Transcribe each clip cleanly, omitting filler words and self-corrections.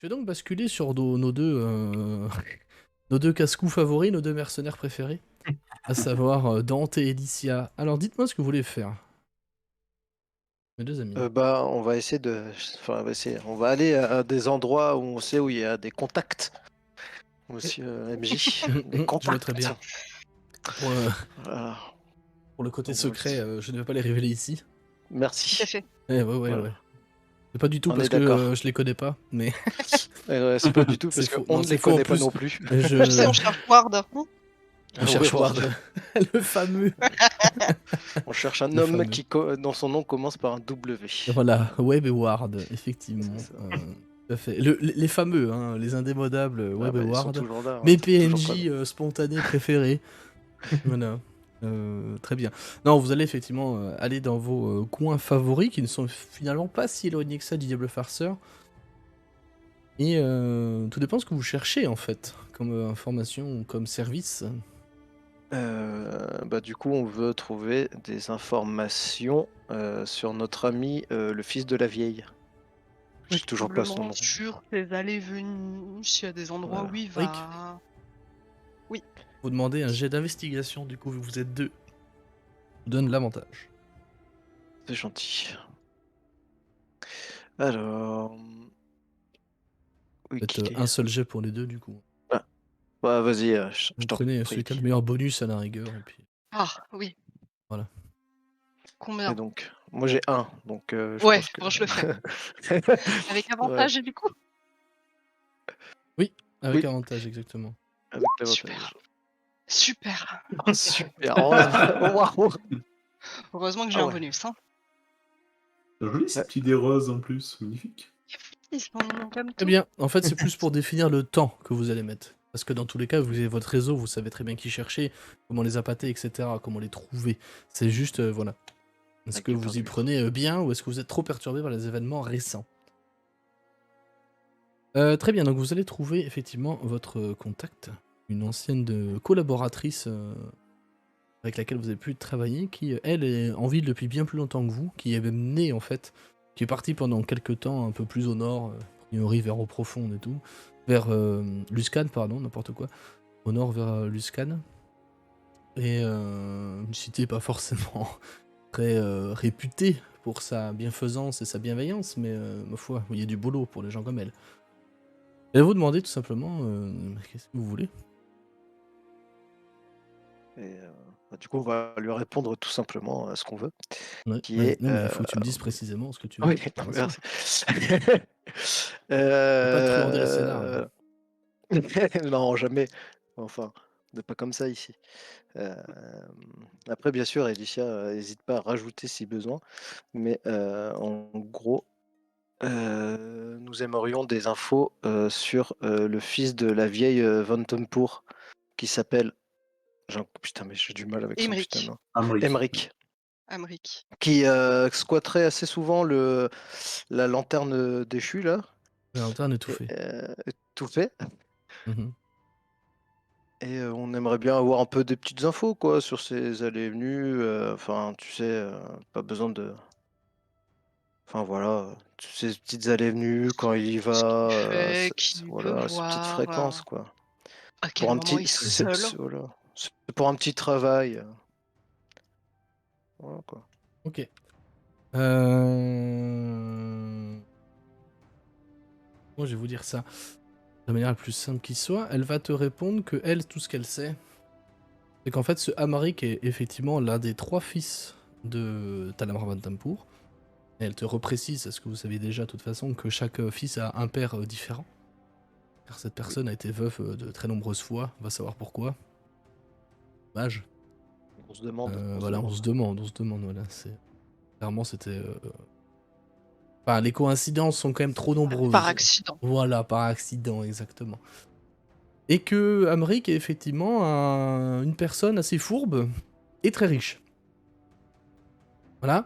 Je vais donc basculer sur nos deux, nos deux casse-cou favoris, nos deux mercenaires préférés, à savoir Dante et Alicia. Alors dites-moi ce que vous voulez faire, mes deux amis. Bah, on va essayer de enfin, on va essayer, on va aller à des endroits où on sait où il y a des contacts, monsieur, MJ, des Je vois très contacts. bien. Pour le, Voilà, pour le côté donc secret, je ne vais pas les révéler ici. Tout à merci. fait. Ouais. Voilà, C'est pas du tout on parce est que d'accord. je les connais pas, mais Ouais, c'est pas du tout c'est parce faux. qu'on Non, ne c'est les faux en connaît pas plus. non plus. Mais Tu sais, on cherche Ward. on Oui, cherche Ward, Ward, le fameux, on cherche un le homme fameux. dont son nom commence par un W. Voilà, Web et Ward, C'est effectivement. ça. Tout à fait. Les fameux, hein, les indémodables Ah Web et bah, ils sont Ward. toujours là, hein, Mes toujours pas PNJ là. spontanés préférés. Voilà. Très bien. Non, vous allez effectivement aller dans vos coins favoris qui ne sont finalement pas si éloignés que ça du Diable Farceur. Et tout dépend de ce que vous cherchez en fait, comme information ou comme service. Bah, du coup, on veut trouver des informations, sur notre ami, le fils de la vieille. J'ai toujours pas son Probablement nom. sur ses allées-venues, s'il y a des endroits où Voilà, il Rick, va. Oui. vous demandez un jet d'investigation, du coup vous êtes deux. Je vous donne l'avantage. c'est gentil. Alors, Faites OK. un seul jet pour les deux du coup. Ah, bah, vas-y, je Vous t'en prenez celui prie. qui a le meilleur bonus à la rigueur, et puis Ah oui. voilà. Et Combien? donc, moi j'ai un, donc je Ouais, pense que bon, je le fais. Avec ouais, avantage, et du coup? Oui, avec oui, avantage, exactement. avec Super. l'avantage. Super. Oh super, heureusement, waouh! Heureusement que j'ai Ah un ouais, bonus, hein. Joli ces ouais, petits dés roses en plus, magnifique. Ils sont mignons comme Eh tout. bien, en fait, c'est plus pour définir le temps que vous allez mettre. Parce que dans tous les cas, vous avez votre réseau, vous savez très bien qui chercher, comment les appâter, etc., comment les trouver. C'est juste, voilà. Est-ce avec que du pain vous y dur. prenez bien ou est-ce que vous êtes trop perturbé par les événements récents? Très bien, donc vous allez trouver effectivement votre contact, une ancienne collaboratrice avec laquelle vous avez pu travailler, qui, elle, est en ville depuis bien plus longtemps que vous, qui est même née en fait, qui est partie pendant quelques temps un peu plus au nord, a priori vers eau profonde et tout, vers Luscan, pardon, n'importe quoi, au nord vers Luscan, et une cité pas forcément très réputée pour sa bienfaisance et sa bienveillance, mais ma foi, il y a du boulot pour les gens comme elle. Elle va vous demander tout simplement qu'est-ce que vous voulez. Et bah, du coup, on va lui répondre tout simplement à ce qu'on veut, Ouais, qui vas-y. est, Non, mais il faut que tu me dises précisément ce que tu veux oui, comme non, information. merci. Faut pas truander le scénar. Heu, non, jamais. Enfin, on n'est pas comme ça ici. Hem, Après bien sûr, Alicia, hésite pas à rajouter si besoin, mais en gros, nous aimerions des infos, sur, le fils de la vieille, Von Tempur qui s'appelle putain, mais j'ai du mal avec son putain de Émeric. nom. Amric. Emmerich, Amric. qui, squatterait assez souvent la lanterne, déchue là Valentin est et étouffé. tout fait. Mhm. Et on aimerait bien avoir un peu des petites infos quoi sur ses allées et venues, enfin tu sais, pas besoin de enfin voilà, ses petites allées et venues, quand il y Ce qu'il va, fait, qui il peut voilà, ses petites voir, fréquences quoi. à Pour quel un moment petit il serait Mhm. seul. voilà, c'est pour un petit travail, voilà quoi. Ok. Euh... Moi, je vais vous dire ça de la manière la plus simple qui soit. Elle va te répondre que elle, tout ce qu'elle sait, c'est qu'en fait, ce Amaric est effectivement l'un des 3 fils de Talamra Bantampour. Et elle te reprécise, ce que vous savez déjà de toute façon, que chaque fils a un père différent. Car cette Oui, personne a été veuve de très nombreuses fois, on va savoir pourquoi. Dommage. on se Voilà, demande. on se demande, voilà. Clairement, c'était. Enfin, les coïncidences sont quand même trop Par nombreuses. accident. Voilà, par accident, exactement. Et que Amric est effectivement une personne assez fourbe et très riche. Voilà.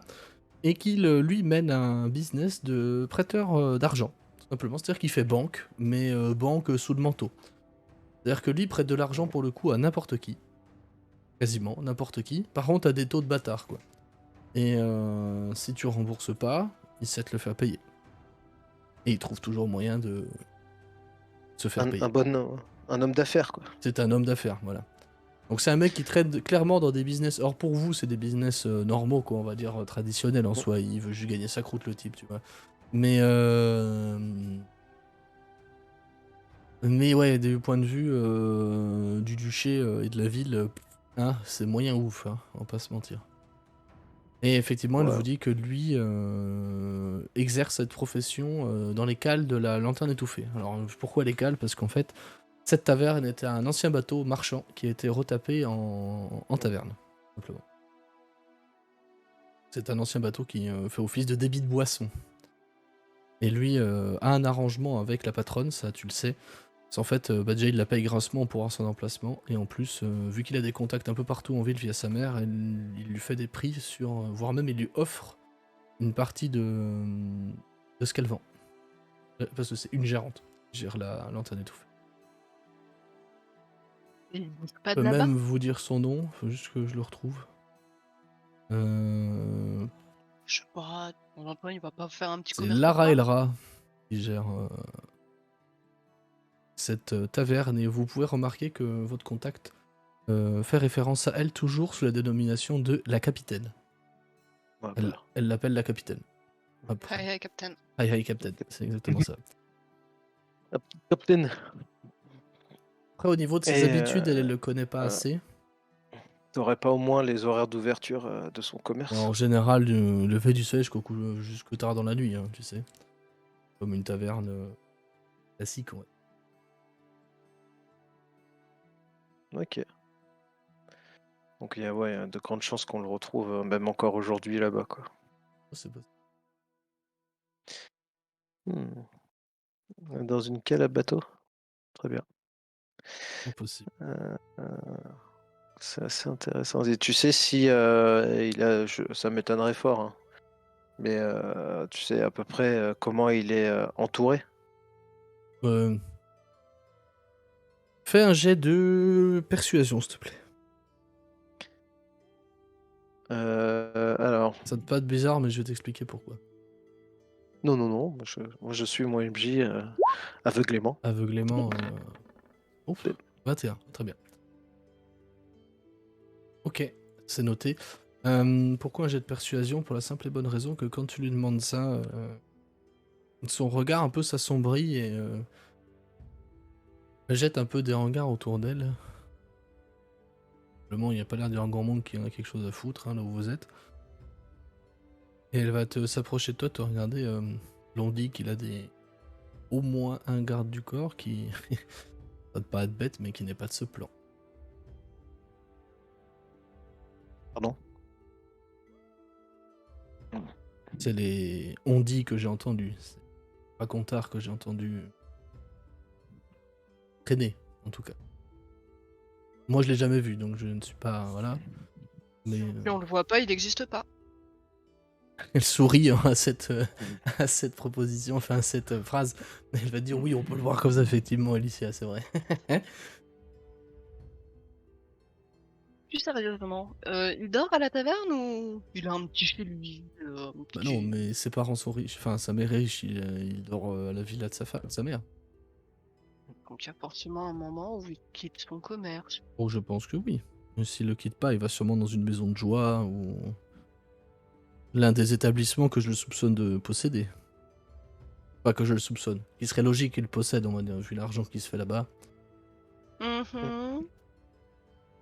Et qu'il, lui, mène un business de prêteur d'argent. Tout simplement. C'est-à-dire qu'il fait banque, mais banque sous le manteau. C'est-à-dire que lui prête de l'argent pour le coup à n'importe qui. Quasiment, n'importe qui. Par contre, à des taux de bâtard, quoi. Et si tu rembourses pas, il sait te le faire payer. Et il trouve toujours moyen de se faire payer. Un homme d'affaires, quoi. C'est un homme d'affaires, voilà. Donc c'est un mec qui traite clairement dans des business. Or pour vous, c'est des business normaux, quoi, on va dire traditionnels en soi. Il veut juste gagner sa croûte, le type, tu vois. Mais ouais, du point de vue du duché et de la ville, hein, c'est moyen ouf, hein, on va pas se mentir. Et effectivement, elle Ouais. vous dit que lui exerce cette profession dans les cales de la lanterne étouffée. Alors pourquoi les cales? Parce qu'en fait, cette taverne était un ancien bateau marchand qui a été retapé en taverne, simplement. C'est un ancien bateau qui fait office de débit de boisson. Et lui a un arrangement avec la patronne, ça tu le sais. C'est en fait, déjà il la paye grassement pour avoir son emplacement, et en plus, vu qu'il a des contacts un peu partout en ville via sa mère, il lui fait des prix sur, voire même il lui offre une partie de ce qu'elle vend. Parce que c'est une gérante qui gère la lanterne étouffée. Il bouge pas Je de peux là-bas? même vous dire son nom, faut juste que je le retrouve. Je sais pas, de temps en temps, il va pas faire un petit C'est commerce Lara sympa? Elra qui gère cette taverne, et vous pouvez remarquer que votre contact fait référence à elle toujours sous la dénomination de la capitaine. Ouais, Elle bah, l'appelle la capitaine. Après. Hi, hi, Captain. Hi Captain, c'est exactement ça. Captain. Après, au niveau de ses Et habitudes, elle le connaît pas assez. t'aurais pas au moins les horaires d'ouverture de son commerce? En général, du lever du soleil jusqu'au tard dans la nuit, hein, tu sais. Comme une taverne classique, ouais. Ok. Donc il y a de grandes chances qu'on le retrouve même encore aujourd'hui là-bas, quoi. C'est pas Hmm. Dans une cale à bateau? Très bien. possible. C'est assez intéressant. Et tu sais si ça m'étonnerait fort, hein, mais tu sais à peu près comment il est entouré? Fais un jet de persuasion, s'il te plaît. Alors, Ça te paraît bizarre, mais je vais t'expliquer pourquoi. non, moi je suis mon MJ aveuglément. Aveuglément. Ouf, 21, très bien. Ok, c'est noté. Pourquoi un jet de persuasion? Pour la simple et bonne raison que quand tu lui demandes ça, son regard un peu s'assombrit et elle jette un peu des regards autour d'elle. Simplement, il n'y a pas l'air d'y avoir grand monde qui en a quelque chose à foutre, hein, là où vous êtes. Et elle va s'approcher de toi, te regarder. L'on dit qu'il a au moins un garde du corps qui, ça pas être bête, mais qui n'est pas de ce plan. Pardon? C'est les on dit que j'ai entendu, c'est racontard que j'ai entendu traîner, en tout cas. Moi, je l'ai jamais vu, donc je ne suis pas, voilà. Mais Si on le voit pas, il n'existe pas. elle sourit hein, à cette proposition, enfin à cette phrase. Elle va dire oui, on peut le voir comme ça, effectivement, Alicia, c'est vrai. Plus sérieusement, il dort à la taverne ou il a un petit chez lui un Bah petit... non, mais ses parents sont riches, enfin sa mère est riche, il dort à la villa de sa mère. Donc il y a forcément un moment où il quitte son commerce. Oh, je pense que oui. Mais s'il le quitte pas, il va sûrement dans une maison de joie ou l'un des établissements que je le soupçonne de posséder. Pas que je le soupçonne. Il serait logique qu'il le possède, on va dire, vu l'argent qui se fait là-bas. Mhm.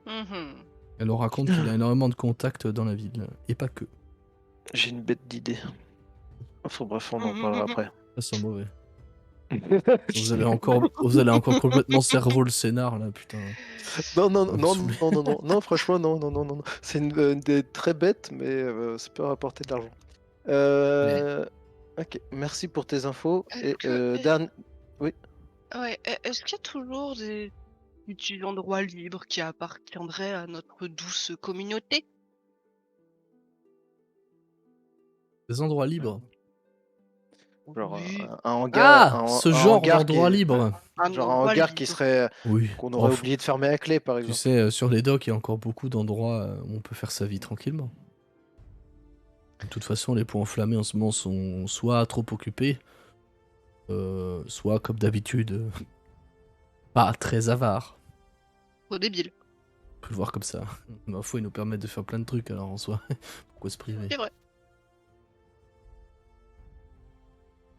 Mhm. Elle leur raconte qu'il a énormément de contacts dans la ville, et pas que. J'ai une bête d'idée. Enfin bref, on en parlera après. Ça sent mauvais. Vous allez encore complètement cerveau le scénar là, putain. Non, non, Ça va me non, saouler. non, non, non, non, franchement, non, non, non, non, non. C'est une idée très bête, mais ça peut rapporter de l'argent. Ok, merci pour tes infos. Est-ce Et que... dernier... Oui, Ouais, est-ce qu'il y a toujours des petits endroits libres qui appartiendraient à notre douce communauté? Des endroits libres. genre Oui, un hangar, Ah, ce un genre hangar d'endroit libre. un genre un endroit hangar qui libre. serait Oui. qu'on aurait oublié de fermer à clé, par Tu exemple. sais, sur les docks, il y a encore beaucoup d'endroits où on peut faire sa vie tranquillement. De toute façon, les points enflammés en ce moment sont soit trop occupés, soit comme d'habitude, pas très avare. Trop débile. On peut le voir comme ça. Ma foi, ils nous permettent de faire plein de trucs alors en soi. Pourquoi se priver? C'est vrai.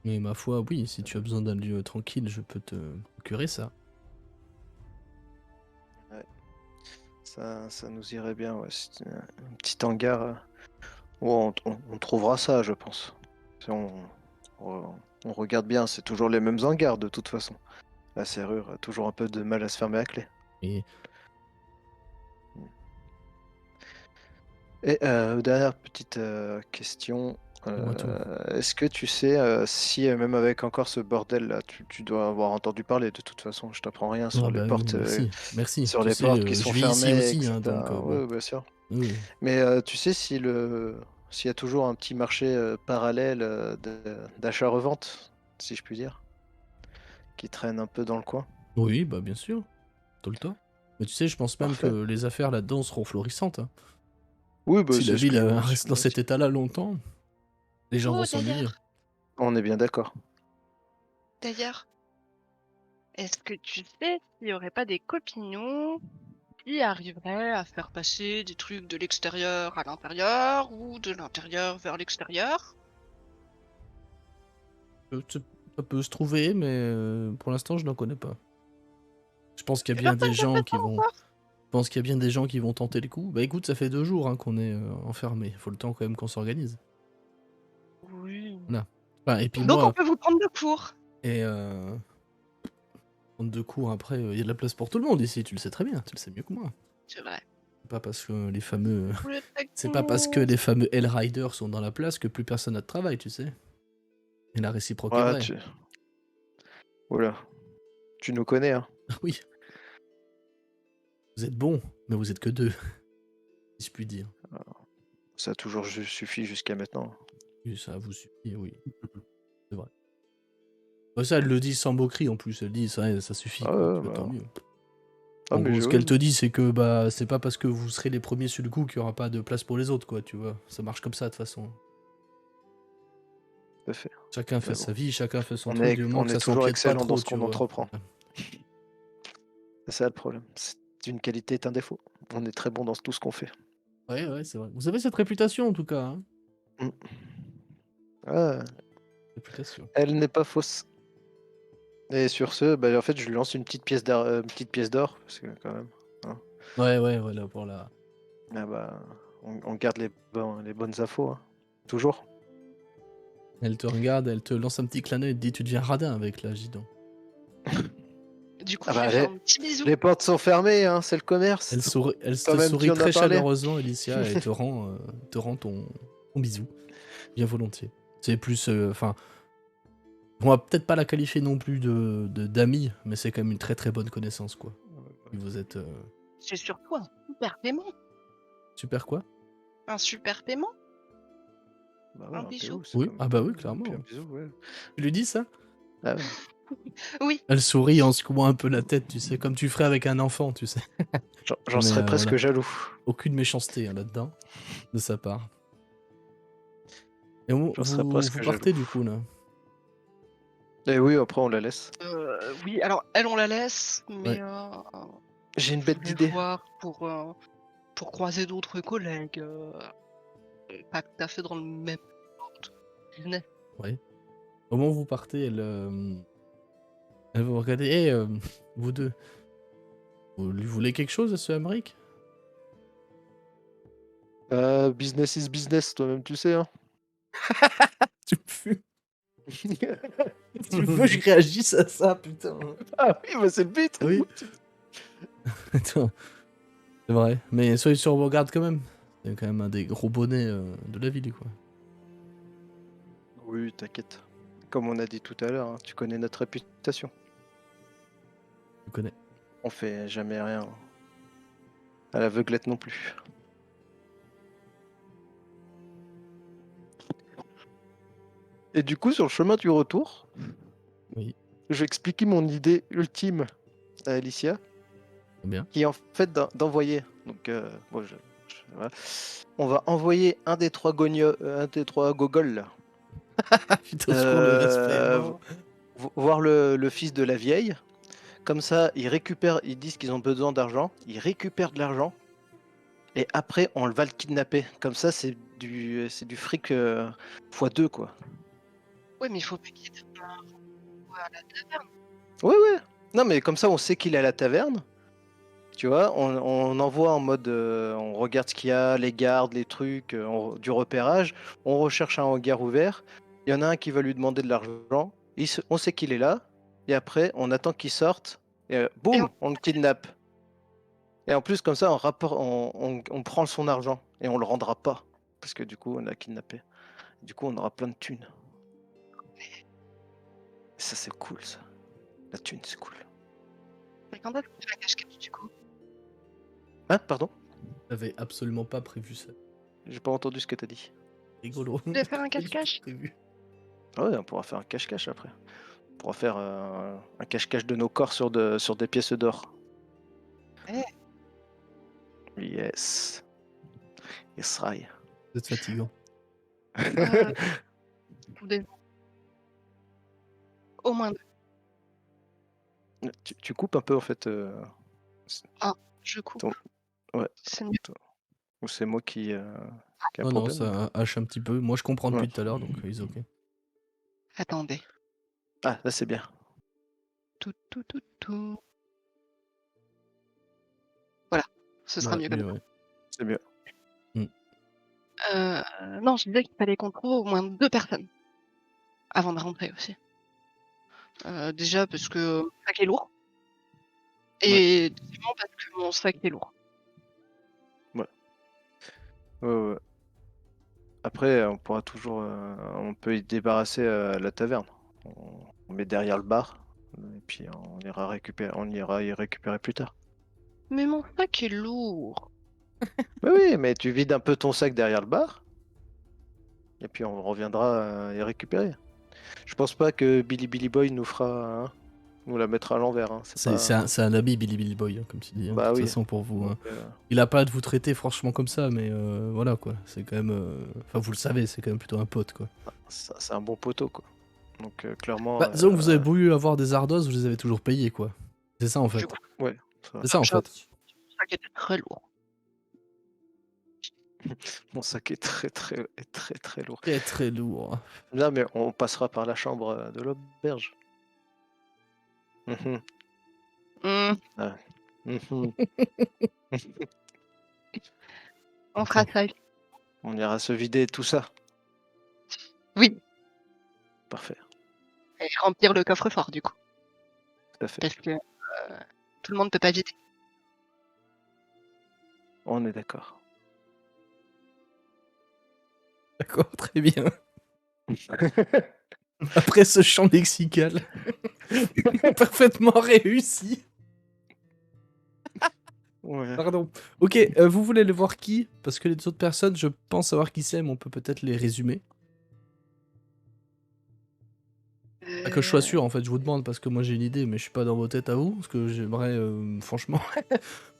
Mais ma foi, oui, si tu as besoin d'un lieu tranquille, je peux te procurer ça. Ça nous irait bien, ouais. C'est un petit hangar où on trouvera ça, je pense. Si on regarde bien, c'est toujours les mêmes hangars de toute façon. La serrure a toujours un peu de mal à se fermer à clé. Et Et dernière petite question. dis-moi tout. Est-ce que tu sais si même avec encore ce bordel là, tu dois avoir entendu parler de toute façon, je t'apprends rien sur Ah les bah portes, merci, merci. sur Tu les sais, portes qui je sont vis ici fermées, aussi, hein, etc. donc bon. Oui, bien sûr. Oui. Mais tu sais si s'il y a toujours un petit marché parallèle d'achat-revente, si je puis dire, qui traîne un peu dans le coin. Oui, bah bien sûr. Tout le temps. Mais tu sais, je pense même Parfait. que les affaires là-dedans seront florissantes, hein. Oui, bah Si la c'est ce ville que reste dans je me cet dis. état-là longtemps, les gens vont Oh, s'ennuyer. On est bien d'accord. d'ailleurs, est-ce que tu sais s'il y aurait pas des copignons qui arriveraient à faire passer des trucs de l'extérieur à l'intérieur ou de l'intérieur vers l'extérieur? Ça peut se trouver, mais pour l'instant, je n'en connais pas. Je pense qu'il y a C'est bien personne des qui a fait gens ça qui vont. encore? Je pense qu'il y a bien des gens qui vont tenter le coup. Bah écoute, ça fait 2 jours hein, qu'on est enfermés. Faut le temps quand même qu'on s'organise. Oui. Voilà. Enfin, et puis Donc on moi, peut vous prendre de court. et prendre 2 cours après, il y a de la place pour tout le monde ici, tu le sais très bien, tu le sais mieux que moi. C'est vrai. C'est pas parce que les fameux. Le C'est pas parce que techno. les fameux Hell Riders sont dans la place que plus personne n'a de travail, tu sais. Et la réciproque est Ouais, vraie. Oula, tu nous connais, hein. Ah oui, vous êtes bons, mais vous êtes que 2, si je puis dire. Ça a toujours suffi jusqu'à maintenant. Oui, ça vous suffit, oui. C'est vrai. Bah, ça, elle le dit sans moquerie en plus, elle dit ça suffit, Ah quoi. ouais, Tu vois, bah. tant mieux. Ah, En mais gros, ce je... qu'elle te dit, c'est que bah c'est pas parce que vous serez les premiers sur le coup qu'il y aura pas de place pour les autres, quoi, tu vois. Ça marche comme ça, de toute façon. Tout à fait. Chacun fait Mais sa bon. vie, chacun fait son On truc, est, du moment on que est ça toujours s'empiète pas excellent dans trop, ce tu qu'on vois. entreprend. C'est ça le problème. C'est une qualité est un défaut. On est très bon dans tout ce qu'on fait. Ouais, c'est vrai. Vous avez cette réputation, en tout cas, hein. Mm. Ah, Réputation. elle n'est pas fausse. Et sur ce, bah, en fait, je lui lance une petite pièce d'or, parce que quand même, hein. Ouais, voilà, pour la... Ah bah, on garde les bonnes infos, hein. Toujours. Elle te regarde, elle te lance un petit clin d'œil, elle te dit tu deviens radin avec là, dis donc. Du coup, Ah je lui bah, fais un petit bisou. les portes sont fermées, hein, c'est le commerce. Elle te Toi-même, tu sourit en as très parlé. chaleureusement, Alicia, et te rend ton bisou. Bien volontiers. C'est plus... Enfin, on va peut-être pas la qualifier non plus d'amie, mais c'est quand même une très très bonne connaissance, quoi. Et vous êtes... C'est surtout un super paiement. Super quoi? Un super paiement. Bah ouais, Un un bisou. PO, c'est Oui, comme ah bah oui, et puis un clairement. bisou, ouais. Tu lui dis ça? Ah ouais. Oui. Elle sourit en secouant un peu la tête, tu sais, comme tu ferais avec un enfant, tu sais. J'en Mais serais presque voilà. jaloux. Aucune méchanceté hein, là-dedans, de sa part. Et vous, J'en serais vous presque partez jaloux. du coup, là? Et oui, après, on la laisse. Oui, alors elle, on la laisse, mais Ouais. J'ai une je bête voulais d'idée. voir pour croiser d'autres collègues, pas tout à fait dans le même business. Ouais. Au moment où vous partez, elle vous regarde. Hé, vous deux, vous lui voulez quelque chose à ce Amérique? Business is business, toi-même, tu sais, hein. Tu me fumes. Tu veux que je réagisse à ça, putain. Ah oui, bah c'est le but. Oui. Attends. C'est vrai. Mais soyez sur vos gardes quand même. C'est quand même un des gros bonnets de la ville, quoi. Oui, t'inquiète. Comme on a dit tout à l'heure, hein, tu connais notre réputation. Je connais. On fait jamais rien à l'aveuglette non plus. Et du coup, sur le chemin du retour, Oui. je vais expliquer mon idée ultime à Alicia, Très bien. qui est en fait d'envoyer. Donc, bon, voilà. On va envoyer un des trois gogols là, Putain, au secours, le respect est mort. voir le fils de la vieille. comme ça, ils disent qu'ils ont besoin d'argent, ils récupèrent de l'argent, et après, on va le kidnapper. Comme ça, c'est du fric x2, quoi. Ouais, mais il faut pas qu'il y ait à la taverne. Ouais. Non, mais comme ça, on sait qu'il est à la taverne. Tu vois, on envoie en mode, on regarde ce qu'il y a, les gardes, les trucs, du repérage. On recherche un hangar ouvert. Il y en a un qui va lui demander de l'argent. On sait qu'il est là. Et après, on attend qu'il sorte. Et Et boum, on le kidnappe. Et en plus, comme ça, on prend son argent. Et on le rendra pas. Parce que du coup, on l'a kidnappé. Du coup, on aura plein de thunes. Et ça, c'est cool, ça. La thune, c'est cool. Mais quand est-ce qu'on fait la cache-cache du coup? Hein, pardon? J'avais absolument pas prévu ça. J'ai pas entendu ce que t'as dit. Rigolo. Vous voulez faire un Pas du tout cache-cache? prévu. Ah ouais, on pourra faire un cache-cache après. On pourra faire un cache-cache de nos corps sur des pièces d'or. Eh. Yes. Yes, Rai. Vous êtes fatigant. Des- Au moins 2. Tu coupes un peu en fait. Je coupe. Ton- Ouais. C'est mieux. Ou c'est moi qui ai un Non, non, problème. ça hache un petit peu. Moi, je comprends depuis Ouais. tout à l'heure, donc ils ok. Attendez. Ah, là c'est bien. Tout. Voilà. Ce sera Ouais, mieux comme mieux, ouais. C'est mieux. ça. Non, je disais qu'il fallait qu'on trouve au moins 2 personnes avant de rentrer aussi. Déjà parce que mon sac est lourd. Et deuxièmement parce que mon sac est lourd. Ouais. Après, on pourra toujours. On peut y débarrasser la taverne. On met derrière le bar. Et puis on ira y récupérer plus tard. Mais mon sac est lourd. Oui, mais tu vides un peu ton sac derrière le bar. Et puis on reviendra y récupérer. Je pense pas que Billy Boy nous la mettra à l'envers. Hein. C'est un ami Billy Boy, hein, comme tu dis. Hein, Bah de toute oui. façon, pour vous. Hein. Donc, Il a pas à vous traiter franchement comme ça, mais voilà quoi. C'est quand même. Enfin, vous le savez, c'est quand même plutôt un pote quoi. c'est un bon poteau quoi. Donc clairement. Bah, disons que vous avez voulu avoir des ardos, vous les avez toujours payés quoi. C'est ça en fait. Du coup, Ouais. ça va. C'est ça en fait. mon sac était très lourd. Mon sac est très lourd. Très très lourd. Là, mais on passera par la chambre de l'auberge. Mhm. Hmm, Mhm. on fera ça. On ira se vider tout ça. Oui. Parfait. Et remplir le coffre-fort du coup. Tout à fait. Parce que tout le monde peut pas vider. On est d'accord. D'accord, très bien. Après ce chant lexical parfaitement réussi. Ouais. Pardon. Ok, vous voulez aller voir qui? Parce que les autres personnes, je pense savoir qui c'est, mais on peut peut-être les résumer. Pas que je sois sûr, en fait, je vous demande parce que moi j'ai une idée, mais je suis pas dans vos têtes à vous, parce que j'aimerais, franchement,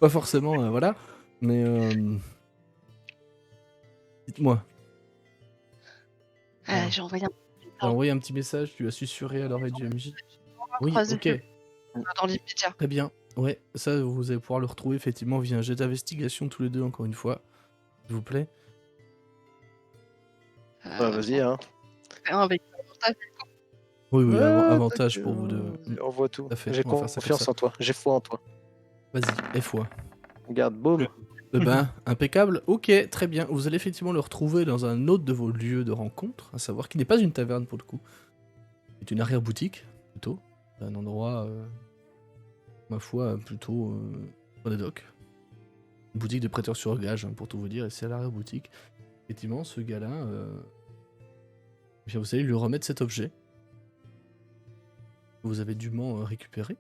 pas forcément, voilà. Mais dites-moi. J'ai envoyé un T'as envoyé un petit message, tu as susurré à l'oreille du MJ. Oui, croisé ok, dans l'immédiat. très bien. Ouais, ça, vous allez pouvoir le retrouver effectivement via un jet d'investigation tous les deux, encore une fois, s'il vous plaît. Bah, vas-y, hein. Avec l'avantage. Oui, oui, Ouais, avantage pour vous deux. On voit tout. Tout à fait, J'ai on va faire ça comme confiance ça. en toi. J'ai foi en toi. Vas-y, F1. Regarde, boum. Eh ben, impeccable. Ok, très bien. Vous allez effectivement le retrouver dans un autre de vos lieux de rencontre, à savoir qui n'est pas une taverne pour le coup. C'est une arrière-boutique, plutôt. Un endroit, ma foi, plutôt sur les docks. Une boutique de prêteurs sur gage, hein, pour tout vous dire, et c'est à l'arrière-boutique. Effectivement, ce gars-là, bien, vous allez lui remettre cet objet. Que vous avez dûment récupéré.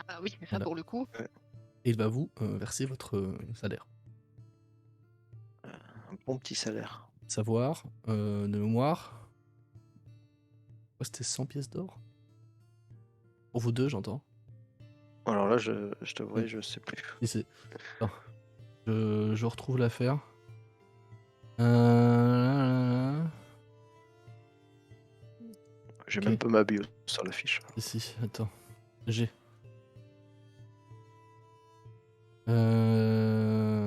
Ah oui, mais ça Voilà. pour le coup. Et il va vous verser votre salaire. Un bon petit salaire. Savoir, de mémoire. C'était 100 pièces d'or. Pour vous deux, j'entends. Alors là, je t'avouerai, je sais plus. Et c'est... Attends. Je retrouve l'affaire. J'ai Ok. même pas ma bio sur la fiche. Ici, attends. G.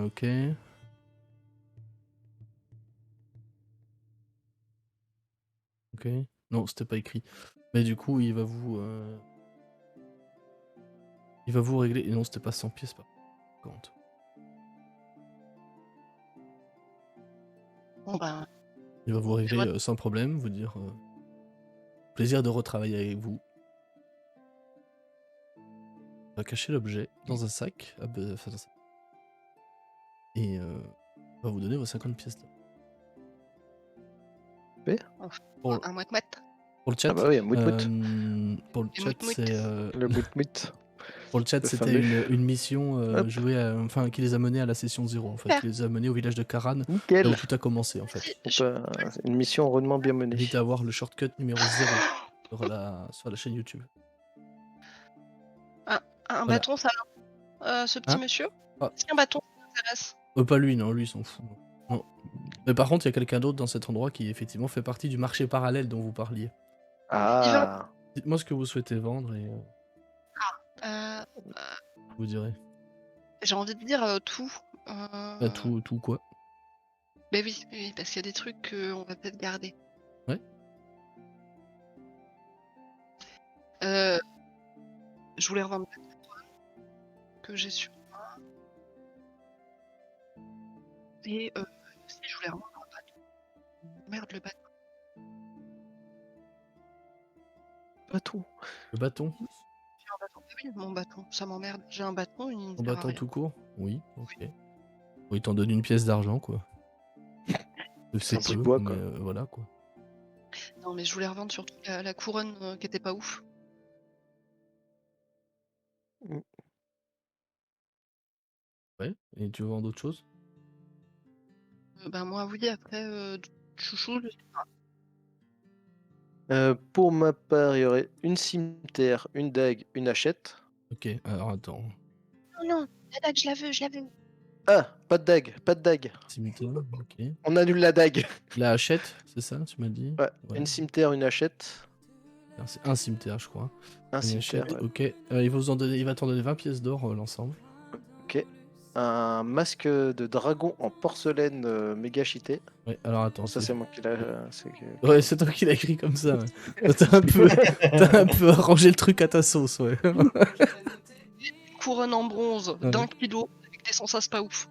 Ok. Ok. Non, c'était pas écrit. Mais du coup, il va vous régler. Et non, c'était pas 100 pièces par contre. Bon ben, Il va vous régler Fais-moi- sans problème, vous dire plaisir de retravailler avec vous. On va cacher l'objet dans un sac. Enfin, dans un sac. Et on va vous donner vos 50 pièces d'or. Pour, un mouette-mouette. pour le chat, Ah bah oui, mout-mout. pour le Et chat, mout-mout. c'est Le mout-mout. pour le chat, Le c'était fameux. une mission Hop. jouée enfin qui les a menés à la session 0 en fait, Super. qui les a menés au village de Karan, là Nickel. où tout a commencé en fait. Si, Donc, je- c'est une mission rondement bien menée. Invite à voir le shortcut numéro 0 sur la chaîne YouTube. Un Voilà. bâton, ça va, ce petit Hein monsieur? Ah. Est-ce qu'un bâton ça t'intéresse? Pas lui, non, lui il s'en fout. Non. Mais par contre, il y a quelqu'un d'autre dans cet endroit qui effectivement fait partie du marché parallèle dont vous parliez. Ah. Dites-moi ce que vous souhaitez vendre et Euh, je vous direz. J'ai envie de dire tout. Bah, tout quoi. Mais oui, oui, parce qu'il y a des trucs qu'on va peut-être garder. Ouais. Je voulais revendre que j'ai sur moi. Et si je voulais revendre un bâton. Merde, le bâton. Pas tout. Le bâton. J'ai un bâton. Ah oui, mon bâton, ça m'emmerde. J'ai un bâton, il ne Ton sert à bâton rien. tout court. Oui, ok. Bon, il t'en donne une pièce d'argent quoi. C'est un bout de peu, bois, mais quoi. voilà quoi. Non, mais je voulais revendre surtout la couronne qui était pas ouf. Ouais. Et tu vends d'autres choses? Ben moi, oui, après, chouchou, Pour ma part, il y aurait une cimetière, une dague, une hachette. Ok, alors attends. non, la dague, je la veux, je la veux. Ah, pas de dague, pas de dague. Cimetière, ok. On annule la dague. La hachette, c'est ça, tu m'as dit? Ouais, Ouais. une cimetière, une hachette. C'est un cimetière, je crois. Un Une cimetière, hachette, ouais. ok. Il va t'en donner 20 pièces d'or l'ensemble. Ok. Un masque de dragon en porcelaine méga cheaté. Ouais, alors attends. Bon, ça, c'est moi qui l'a. Ouais, c'est toi qui l'as écrit comme ça. Ouais. T'as un peu arrangé le truc à ta sauce, ouais. Couronne en bronze Ouais. d'1 kilo avec des sensas pas ouf.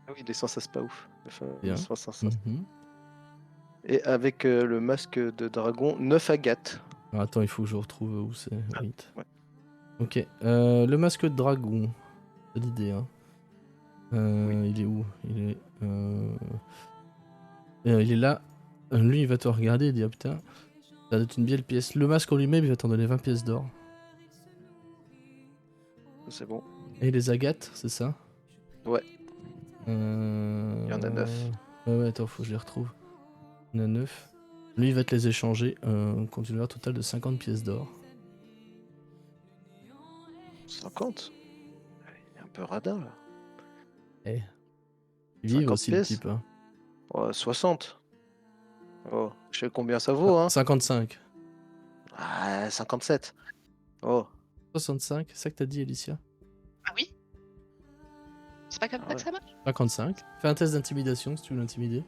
Ah oui, les sens, ça c'est pas ouf. Bien. Mhm. Et avec le masque de dragon, 9 agates. Alors, attends, il faut que je retrouve où c'est. Ouais. Ok, le masque de dragon. C'est l'idée, hein. Il est où? Il est là. Lui, il va te regarder et dire putain, ça doit être une belle pièce. Le masque en lui-même, il va t'en donner 20 pièces d'or. C'est bon. Et les agates, c'est ça? Ouais. Il y en a 9. Ouais, attends, faut que je les retrouve. Il y en a 9. Lui, il va te les échanger. Quand tu veux un total de 50 pièces d'or. 50. Il est un peu radin là. Eh. Il vive 50 aussi le pièces. type. Hein. Oh, 60. Oh, je sais combien ça vaut, hein. 55. Ah, 57. Oh. 65, c'est ça que t'as dit, Alicia? Ah oui? C'est pas comme ça que ça marche? 55. Fais un test d'intimidation si tu veux l'intimider.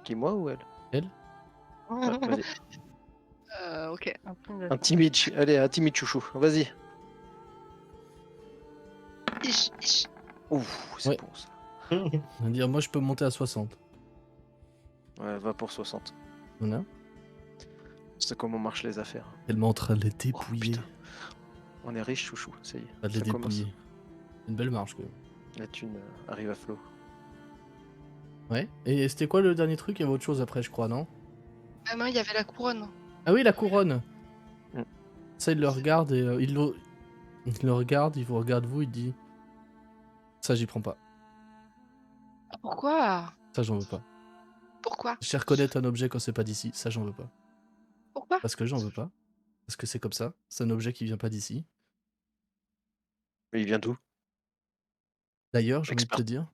Qui, moi ou elle? Elle? Ouais, vas-y. Ok. Intimide. Allez, intimide chouchou. Vas-y. Ich, ich. Ouf, c'est Ouais. bon ça. On va dire, moi je peux monter à 60. Ouais, va pour 60. Voilà. C'est comment marchent les affaires. Tellement en train de les dépouiller. putain. On est riche chouchou, ça y est. Pas de les Ça commence. dépouiller. C'est une belle marge quand même. La thune arrive à flot. Ouais. Et c'était quoi le dernier truc? Il y avait autre chose après, je crois, non? Ah non, il y avait la couronne. Ah oui, la couronne. Mm. Ça, il le regarde et il le regarde, il vous regarde vous, il dit ça, j'y prends pas. Pourquoi? Ça, j'en veux pas. Pourquoi? Je sais reconnaître un objet quand c'est pas d'ici. Ça, j'en veux pas. Pourquoi? Parce que j'en veux pas. Parce que c'est comme ça. C'est un objet qui vient pas d'ici. Mais il vient d'où? D'ailleurs, j'ai envie de Expert. te dire.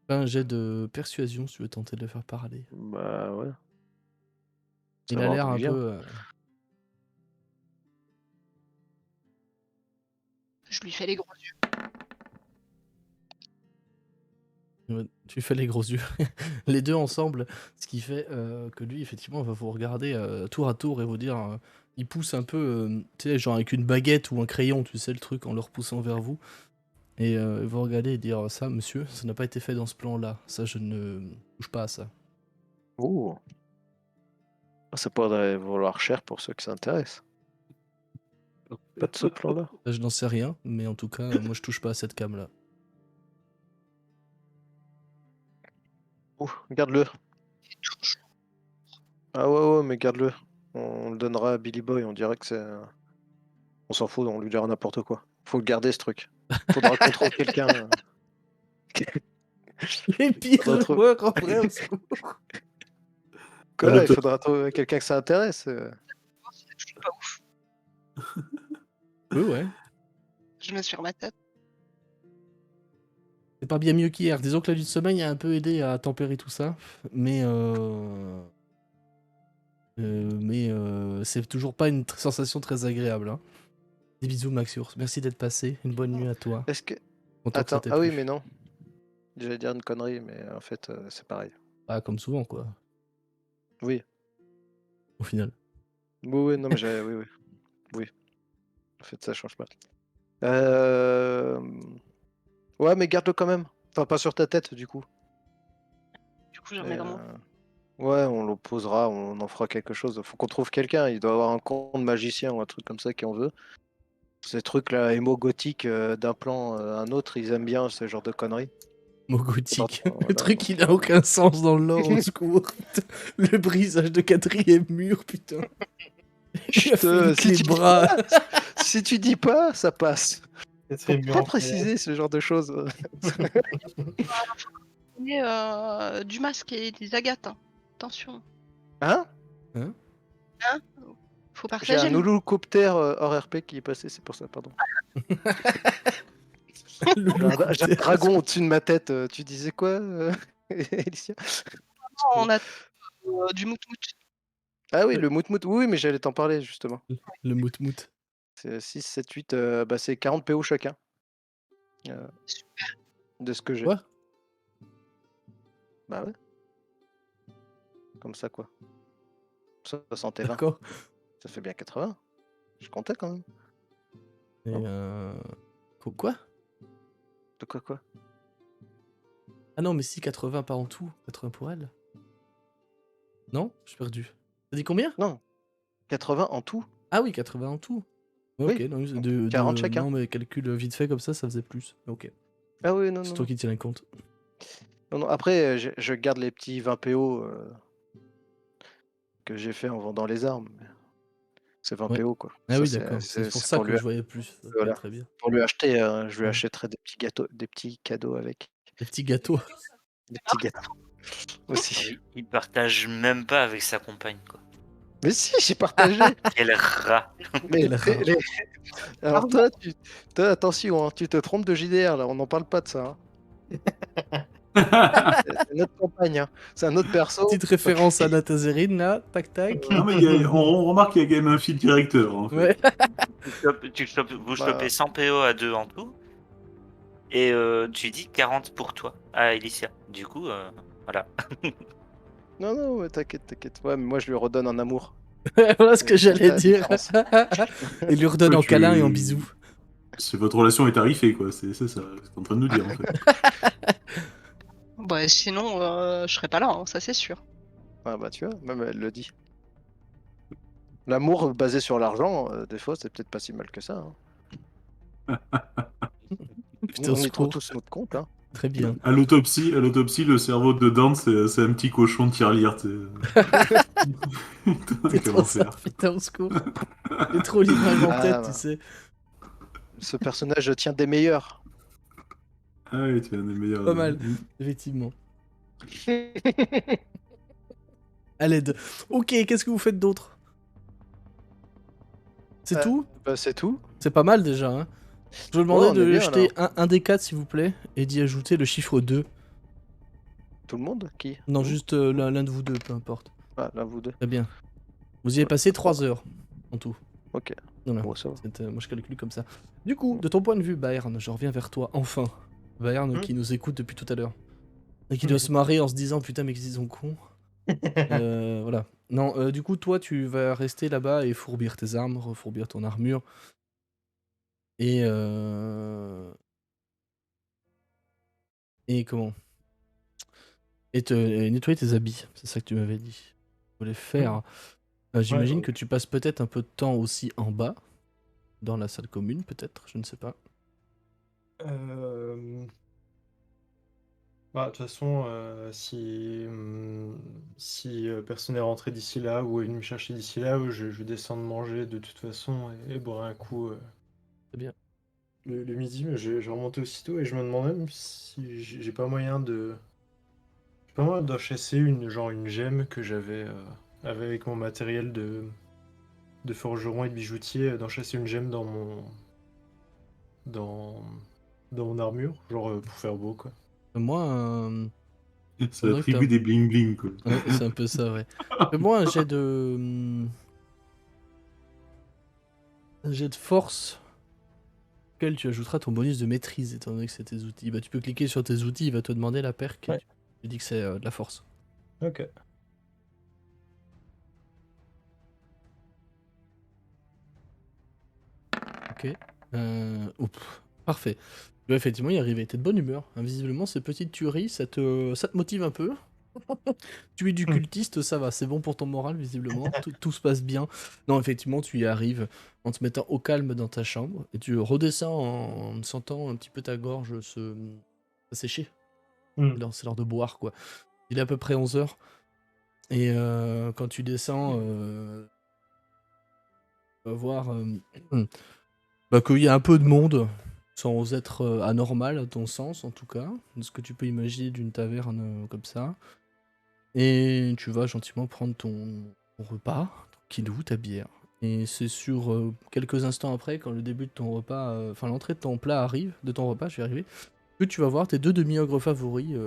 Fais un jet de persuasion si tu veux tenter de le faire parler. Bah ouais. Il a l'air un peu. Je lui fais les gros yeux. Ouais, tu fais les gros yeux. Les deux ensemble, ce qui fait que lui, effectivement, va vous regarder tour à tour et vous dire. Il pousse un peu, tu sais, genre avec une baguette ou un crayon, tu sais, le truc, en le repoussant vers vous. Et il va regarder et dire ça, monsieur, ça n'a pas été fait dans ce plan-là. Ça, je ne touche pas à ça. Oh, ça pourrait valoir cher pour ceux qui s'intéressent. Pas de ce plan-là. Ça, je n'en sais rien, mais en tout cas, moi, je touche pas à cette cam-là. Oh, garde-le. Ah ouais, mais garde-le. On le donnera à Billy Boy, on dirait que c'est... On s'en fout, on lui dira n'importe quoi. Faut le garder ce truc. Faudra qu'on trouve quelqu'un. Les pires Faudra trouver- joueurs en vrai, au secours. Quoi, le il faudra trouver quelqu'un que ça intéresse. Je suis pas ouf. Oui, ouais. Je me suis sur ma tête. C'est pas bien mieux qu'hier. Disons que la nuit de sommeil a un peu aidé à tempérer tout ça. Mais c'est toujours pas une sensation très agréable. Hein. Des bisous, Maxiur. Merci d'être passé. Une bonne nuit à toi. Est-ce que... Content que ça Attends, t'ait ah oui, plu. mais non. J'allais dire une connerie, mais en fait, c'est pareil. Ah, comme souvent, quoi, Oui. au final. Oui, non, mais oui. En fait, ça change pas. Ouais, mais garde-le quand même. Enfin, pas sur ta tête, du coup. Du coup, j'en mets dans mon. Ouais, on le posera, on en fera quelque chose. Faut qu'on trouve quelqu'un. Il doit avoir un compte magicien ou un truc comme ça qui en veut. Ces trucs-là, émo gothique d'un plan à un autre, ils aiment bien ce genre de conneries. Mot gothique. Voilà, Le truc, donc, il a aucun sens dans le lore, au secours. Le brisage de quatrième mur, putain. Il a fait une si clé tu de dis bras. Si tu dis pas, ça passe. Faut pas préciser ce genre de choses. Et, du masque et des agates. Hein. Attention. Hein? Faut J'ai partager un le holocutter hors RP qui est passé, c'est pour ça, pardon. J'ai un dragon au-dessus de ma tête. Tu disais quoi, Alicia? on a du moutmout. Ah oui, le moutmout. Oui, mais j'allais t'en parler justement. Le moutmout. C'est 6, 7, 8. Bah, c'est 40 PO chacun. Super. De ce que j'ai. Quoi? Bah ouais. Comme ça, quoi. 60 et 20. D'accord. Ça fait bien 80. Je comptais quand même. Et Non. Quoi? De quoi? Ah non, mais si, 80 pas en tout. 80 pour elle. Non? Je suis perdu. T'as dit combien? Non. 80 en tout. Ah oui, 80 en tout. Ouais, Oui, ok, non, donc 40 chacun. non, mais calcul vite fait comme ça faisait plus. Ok. Ah oui, non, C'est non. toi qui tiens compte. Non, après, je garde les petits 20 PO que j'ai fait en vendant les armes. C'est 20 Ouais. PO, quoi. Ah Ça, oui, d'accord. C'est pour ça que lui, je voyais plus. Ça, voilà. très bien. pour lui acheter, je lui Ouais. achèterai des petits cadeaux avec. Les petits gâteaux. Des petits gâteaux aussi. Il partage même pas avec sa compagne, quoi. Mais si, j'ai partagé. Quel rat. Mais Quel rat. Alors toi, attention, hein, tu te trompes de JDR, là, on n'en parle pas de ça. Hein. C'est notre campagne, hein. C'est un autre perso. Petite référence à Natazerine, là. Tac, tac. Non, mais on remarque qu'il y a quand même un fil directeur, en fait. Ouais. Vous chopez 100 PO à deux en tout. Et tu dis 40 pour toi, à Alicia. Du coup, voilà. Non, mais t'inquiète. Ouais, mais moi, je lui redonne en amour. Voilà ce que j'allais la dire. différence. Et lui redonne Ouais, en câlin et en bisous. Votre relation est tarifée, quoi. C'est ça, c'est ce que t'es en train de nous dire, en fait. Bah, sinon, je serais pas là, hein, ça c'est sûr. Ah bah tu vois, même elle le dit. L'amour basé sur l'argent, des fois, c'est peut-être pas si mal que ça. Hein. Putain, On au y trouve secours. tous notre compte. Hein. Très bien. À l'autopsie, le cerveau de Dan, c'est un petit cochon de tirelire, tu sais. C'est Quel trop ça, enfer. putain, au secours. J'ai trop l'image en tête, bah. tu sais. Ce personnage tient des meilleurs. Ah oui, tu es un des meilleurs. Pas mal, effectivement. À l'aide. Ok, qu'est-ce que vous faites d'autre? C'est tout? Bah c'est tout. C'est pas mal déjà. Hein. Je vous demandais on est de bien, jeter un des 4 s'il vous plaît et d'y ajouter le chiffre 2. Tout le monde? Qui? Non, Vous? juste l'un de vous deux, peu importe. Ah, là, vous deux. Très bien. Vous y avez passé 3 heures en tout. Ok. Voilà, Bon, ça va. moi je calcule comme ça. Du coup, de ton point de vue, Bayern, je reviens vers toi, enfin. Bayern qui nous écoute depuis tout à l'heure. Et qui doit se marrer en se disant putain, mais qu'ils sont cons. Voilà. Non, du coup, toi, tu vas rester là-bas et fourbir tes armes, refourbir ton armure. Et comment? Et nettoyer tes habits, c'est ça que tu m'avais dit. Tu voulais faire. J'imagine que tu passes peut-être un peu de temps aussi en bas, dans la salle commune, peut-être, je ne sais pas. Bah, de toute façon, si personne n'est rentré d'ici là ou est venu me chercher d'ici là, je descends de manger de toute façon et boire un coup C'est bien. le midi, mais je remontais aussitôt et je me demandais même si j'ai pas moyen d'enchasser une gemme que j'avais avec mon matériel de forgeron et de bijoutier, d'enchasser une gemme dans, dans mon armure, genre pour faire beau, quoi. Moi, Ça faudrait que attribue des bling bling, quoi. ouais, c'est un peu ça, ouais. Fais-moi un jet de force auquel tu ajouteras ton bonus de maîtrise, étant donné que c'est tes outils. Bah, tu peux cliquer sur tes outils, il va te demander la perque. Ouais. Tu dis que c'est de la force. Ok. Ok. Parfait. Tu vas effectivement y arriver. T'es de bonne humeur. Visiblement, ces petites tueries, ça te motive un peu. Tu es du cultiste, ça va, c'est bon pour ton moral, visiblement. Tout se passe bien. Non, effectivement, tu y arrives en te mettant au calme dans ta chambre. Et tu redescends en sentant un petit peu ta gorge s'assécher. C'est l'heure de boire, quoi. Il est à peu près 11h. Et quand tu descends, tu vas voir qu'il y a un peu de monde, sans être anormal à ton sens, en tout cas. De ce que tu peux imaginer d'une taverne comme ça. Et tu vas gentiment prendre ton repas, tranquillou, ta bière. Et c'est sur quelques instants après, quand le début de ton repas, enfin l'entrée de ton plat arrive, de ton repas, je vais arriver, que tu vas voir tes deux demi-ogres favoris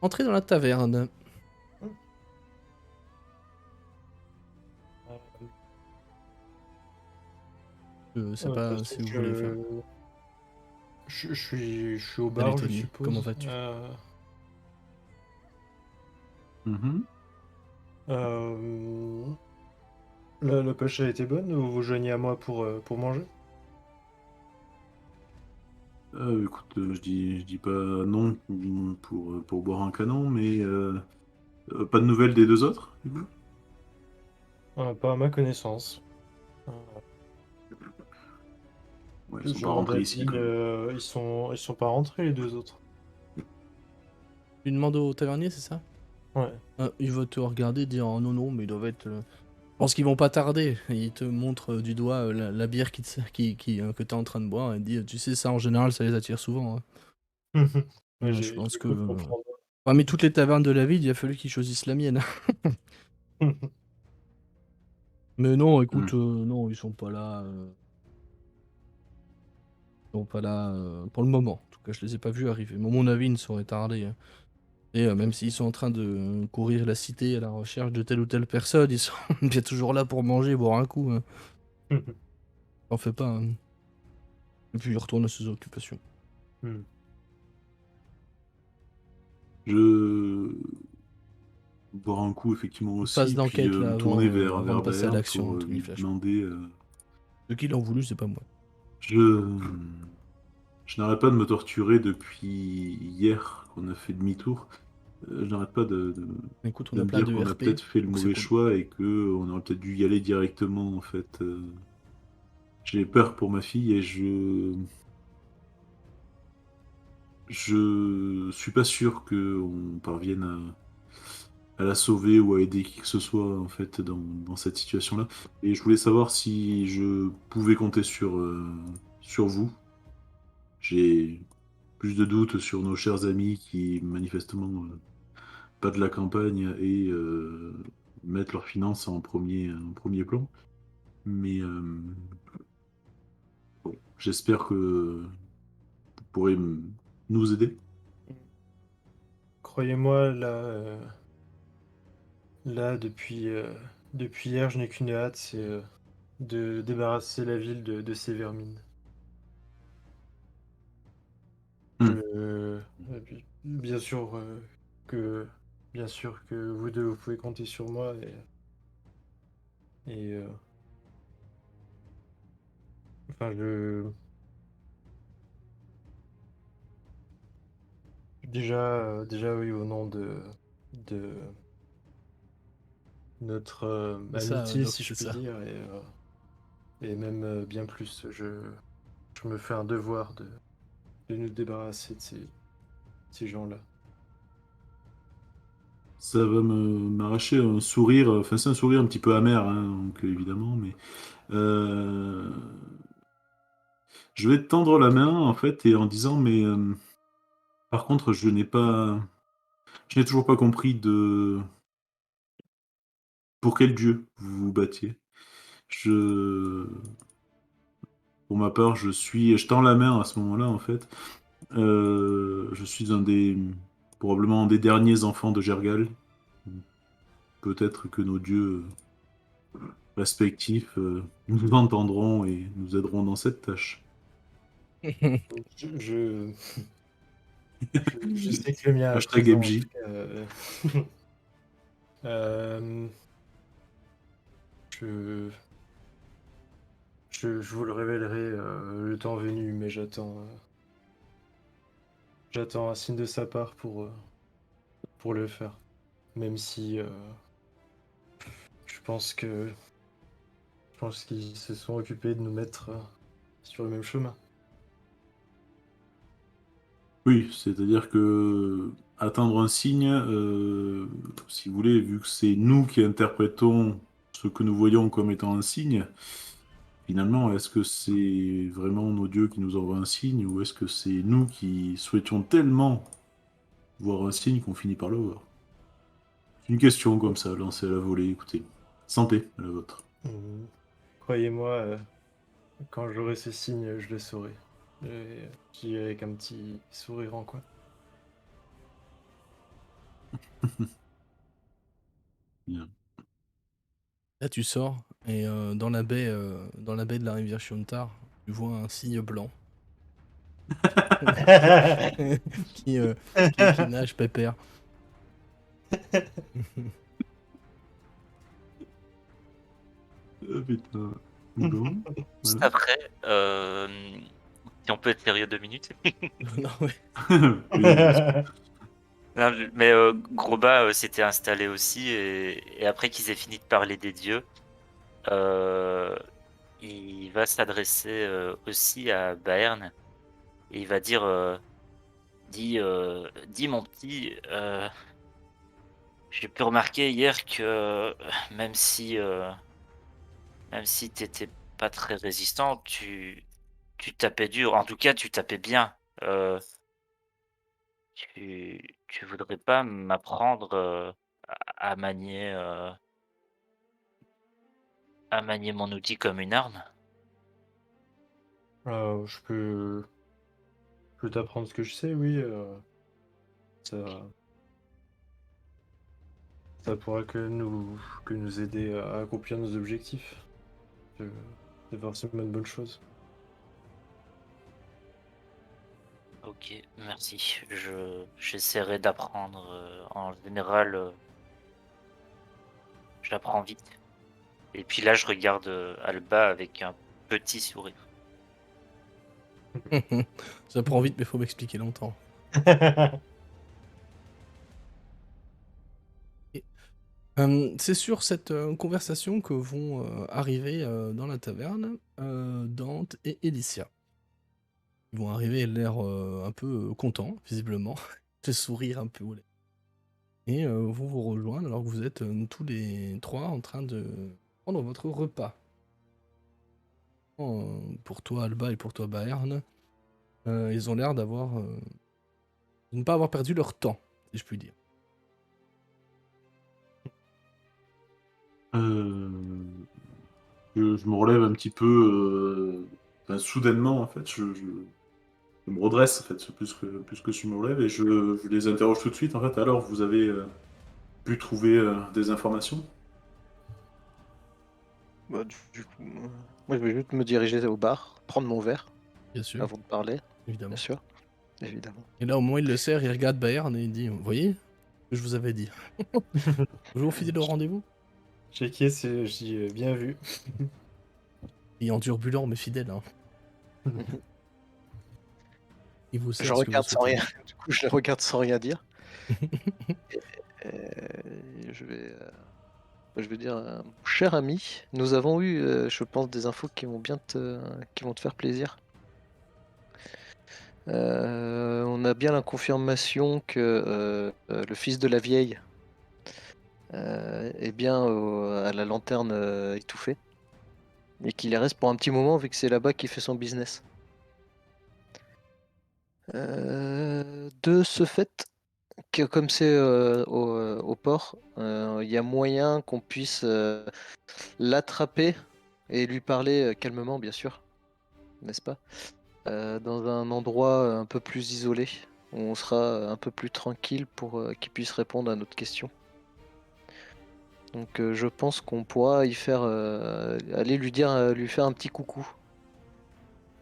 entrer dans la taverne. Je sais De toute pas façon, si vous voulez faire. je suis au Salut bar, je Tony, suppose. comment vas-tu? Mhm. La pêche a été bonne ou vous joignez à moi pour manger? Écoute, je dis pas non pour boire un canon, mais pas de nouvelles des deux autres, du coup. Pas à ma connaissance. Ouais, ils Plus sont j'ai pas demandé à rentrés ici, Lynn, quoi. ils sont pas rentrés les deux autres. Tu demandes au tavernier, c'est ça? Ouais. Il va te regarder, dire oh, non, non, mais ils doivent être. Je pense qu'ils vont pas tarder. Et il te montre du doigt la bière que t'es en train de boire et il dit tu sais, ça en général, ça les attire souvent. Hein. Ouais, Je pense j'ai que cru comprendre. parmi toutes les tavernes de la ville, il a fallu qu'ils choisissent la mienne. Mais non, écoute, non, ils sont pas là. Ils sont pas là pour le moment. En tout cas, je les ai pas vus arriver. Mais à mon avis, ils ne sauraient tarder. Hein. Et même s'ils sont en train de courir la cité à la recherche de telle ou telle personne, ils sont bien toujours là pour manger, boire un coup. Hein. T'en fais pas. Hein. Et puis il retourne à ses occupations. Je boire un coup, effectivement, Phase aussi, puis d'enquête là me tourner avant de vers passer à Bayern l'action, pour Tony lui Flash. demander. Ceux qui l'ont voulu, c'est pas moi. Je n'arrête pas de me torturer depuis hier qu'on a fait demi-tour. Je n'arrête pas Écoute, on de a me plein dire de qu'on a RP, peut-être fait le donc c'est mauvais cool. choix et que on aurait peut-être dû y aller directement, en fait. J'ai peur pour ma fille et je suis pas sûr qu'on parvienne à la sauver ou à aider qui que ce soit, en fait, dans cette situation-là. Et je voulais savoir si je pouvais compter sur vous. J'ai plus de doutes sur nos chers amis qui, manifestement, pas de la campagne et mettent leurs finances en premier plan. Mais bon, j'espère que vous pourrez nous aider. Croyez-moi, là depuis hier, je n'ai qu'une hâte, de débarrasser la ville de ces vermines. Et puis, que, bien sûr que vous deux, vous pouvez compter sur moi et enfin, déjà oui, au nom de notre C'est ça, amitié, Doc, si je c'est puis ça. dire, et même bien plus, je me fais un devoir de nous débarrasser de ces gens-là. Ça va m'arracher un sourire, enfin c'est un sourire un petit peu amer, hein, donc évidemment, mais je vais te tendre la main en fait et en disant mais par contre je n'ai toujours pas compris pour quel dieu vous vous battiez. Je Pour ma part, je tends la main à ce moment-là en fait. Je suis probablement un des derniers enfants de Gergal. Peut-être que nos dieux respectifs nous entendront et nous aideront dans cette tâche. Je, je sais que le mien est Hashtag présent, en MJ. tout cas. Euh, je, je vous le révélerai le temps venu, mais j'attends un signe de sa part pour le faire. Même si je pense que je pense qu'ils se sont occupés de nous mettre sur le même chemin. Oui, c'est-à-dire que attendre un signe, si vous voulez, vu que c'est nous qui interprétons ce que nous voyons comme étant un signe, finalement, est-ce que c'est vraiment nos dieux qui nous envoient un signe ou est-ce que c'est nous qui souhaitions tellement voir un signe qu'on finit par le voir? C'est une question comme ça, lancée à la volée, écoutez. Santé à la vôtre. Mhm. Croyez-moi, quand j'aurai ce signe, je le saurai. Et je dis avec un petit sourire en coin. Bien. Là, tu sors et dans la baie de la rivière Shiontar, tu vois un cygne blanc qui, euh, qui nage pépère. Ah, putain. Bon, Juste voilà. après, si on peut être sérieux 2 minutes. Non, ouais. Oui, bien sûr. Non, mais Groba s'était installé aussi, et après qu'ils aient fini de parler des dieux, il va s'adresser aussi à Baern, et il va dire dis mon petit, j'ai pu remarquer hier que même si t'étais pas très résistant, tu tapais dur. En tout cas, tu tapais bien. Tu voudrais pas m'apprendre à manier mon outil comme une arme? Je peux t'apprendre ce que je sais, oui. Ça, ça pourra que nous aider à accomplir nos objectifs. Je- C'est forcément une bonne chose. Ok, merci. J'essaierai d'apprendre. En général, j'apprends vite. Et puis là, je regarde Alba avec un petit sourire. Ça prend vite, mais faut m'expliquer longtemps. C'est sur cette conversation que vont arriver dans la taverne Dante et Elicia. Ils vont arriver, l'air un peu contents, visiblement, le sourire un peu au lait. Et vont vous rejoindre alors que vous êtes tous les trois en train de prendre votre repas. Pour toi, Alba, et pour toi, Baern, ils ont l'air de ne pas avoir perdu leur temps, si je puis dire. Euh, je me relève un petit peu, enfin, soudainement, en fait. Je me redresse, en fait, c'est plus que je me relève, et je les interroge tout de suite, en fait. Alors, vous avez pu trouver des informations? Bah, du coup, moi je vais juste me diriger au bar, prendre mon verre Bien sûr, avant de parler, bien évidemment. sûr, évidemment. Et là, au moment où il le sert, il regarde Bayern et il dit, vous voyez ce que je vous avais dit. Toujours fidèle au rendez-vous. J'acquiesce et je dis bien vu. Il est turbulent mais fidèle. Hein. Il vous Je sert ce que vous regarde sans souhaitez. rien, du coup je le regarde sans rien dire. Et je vais dire, mon cher ami, nous avons eu, je pense, des infos qui vont qui vont te faire plaisir. On a bien la confirmation que le fils de la vieille est bien à la lanterne étouffée et qu'il y reste pour un petit moment vu que c'est là-bas qu'il fait son business. De ce fait, que comme c'est au port, il y a moyen qu'on puisse l'attraper et lui parler calmement, bien sûr, n'est-ce pas? Dans un endroit un peu plus isolé, où on sera un peu plus tranquille pour qu'il puisse répondre à notre question. Donc je pense qu'on pourra y faire aller lui dire lui faire un petit coucou.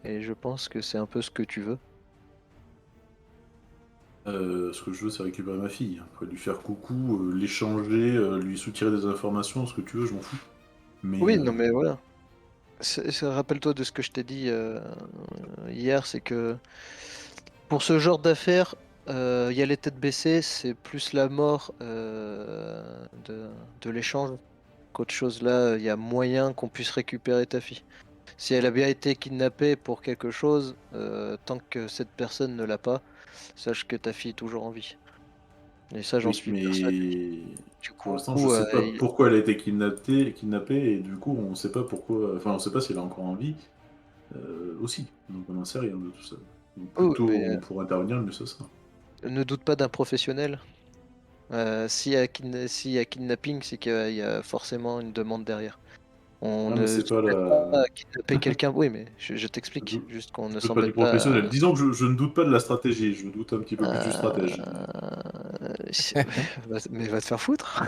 Et je pense que c'est un peu ce que tu veux. Ce que je veux, c'est récupérer ma fille. Après, lui faire coucou, l'échanger, lui soutirer des informations, ce que tu veux, je m'en fous. Mais Oui, non mais voilà. Rappelle-toi de ce que je t'ai dit hier, c'est que pour ce genre d'affaires, y aller tête baissée, c'est plus la mort de l'échange qu'autre chose. Là, il y a moyen qu'on puisse récupérer ta fille. Si elle a bien été kidnappée pour quelque chose, tant que cette personne ne l'a pas, sache que ta fille est toujours en vie. Et ça, j'en oui, suis persuadé. mais Du pour coup, l'instant, je sais pas pourquoi elle a été kidnappée, et du coup, on sait pas pourquoi. Enfin, on sait pas si elle est encore en vie aussi. Donc, on n'en sait rien de tout ça. Donc, oh, plutôt mais on pourra intervenir, mieux ce sera. ne doute pas d'un professionnel. S'il y a kidnapping, c'est qu'il y a forcément une demande derrière. On Ah, mais ne c'est pas s'appelle pas la. à kidnapper quelqu'un. Oui, mais je Je t'explique. doute, Juste qu'on je ne doute pas du s'embête pas professionnel. Disons que je ne doute pas de la stratégie, je doute un petit peu plus du stratège. Mais va te faire foutre.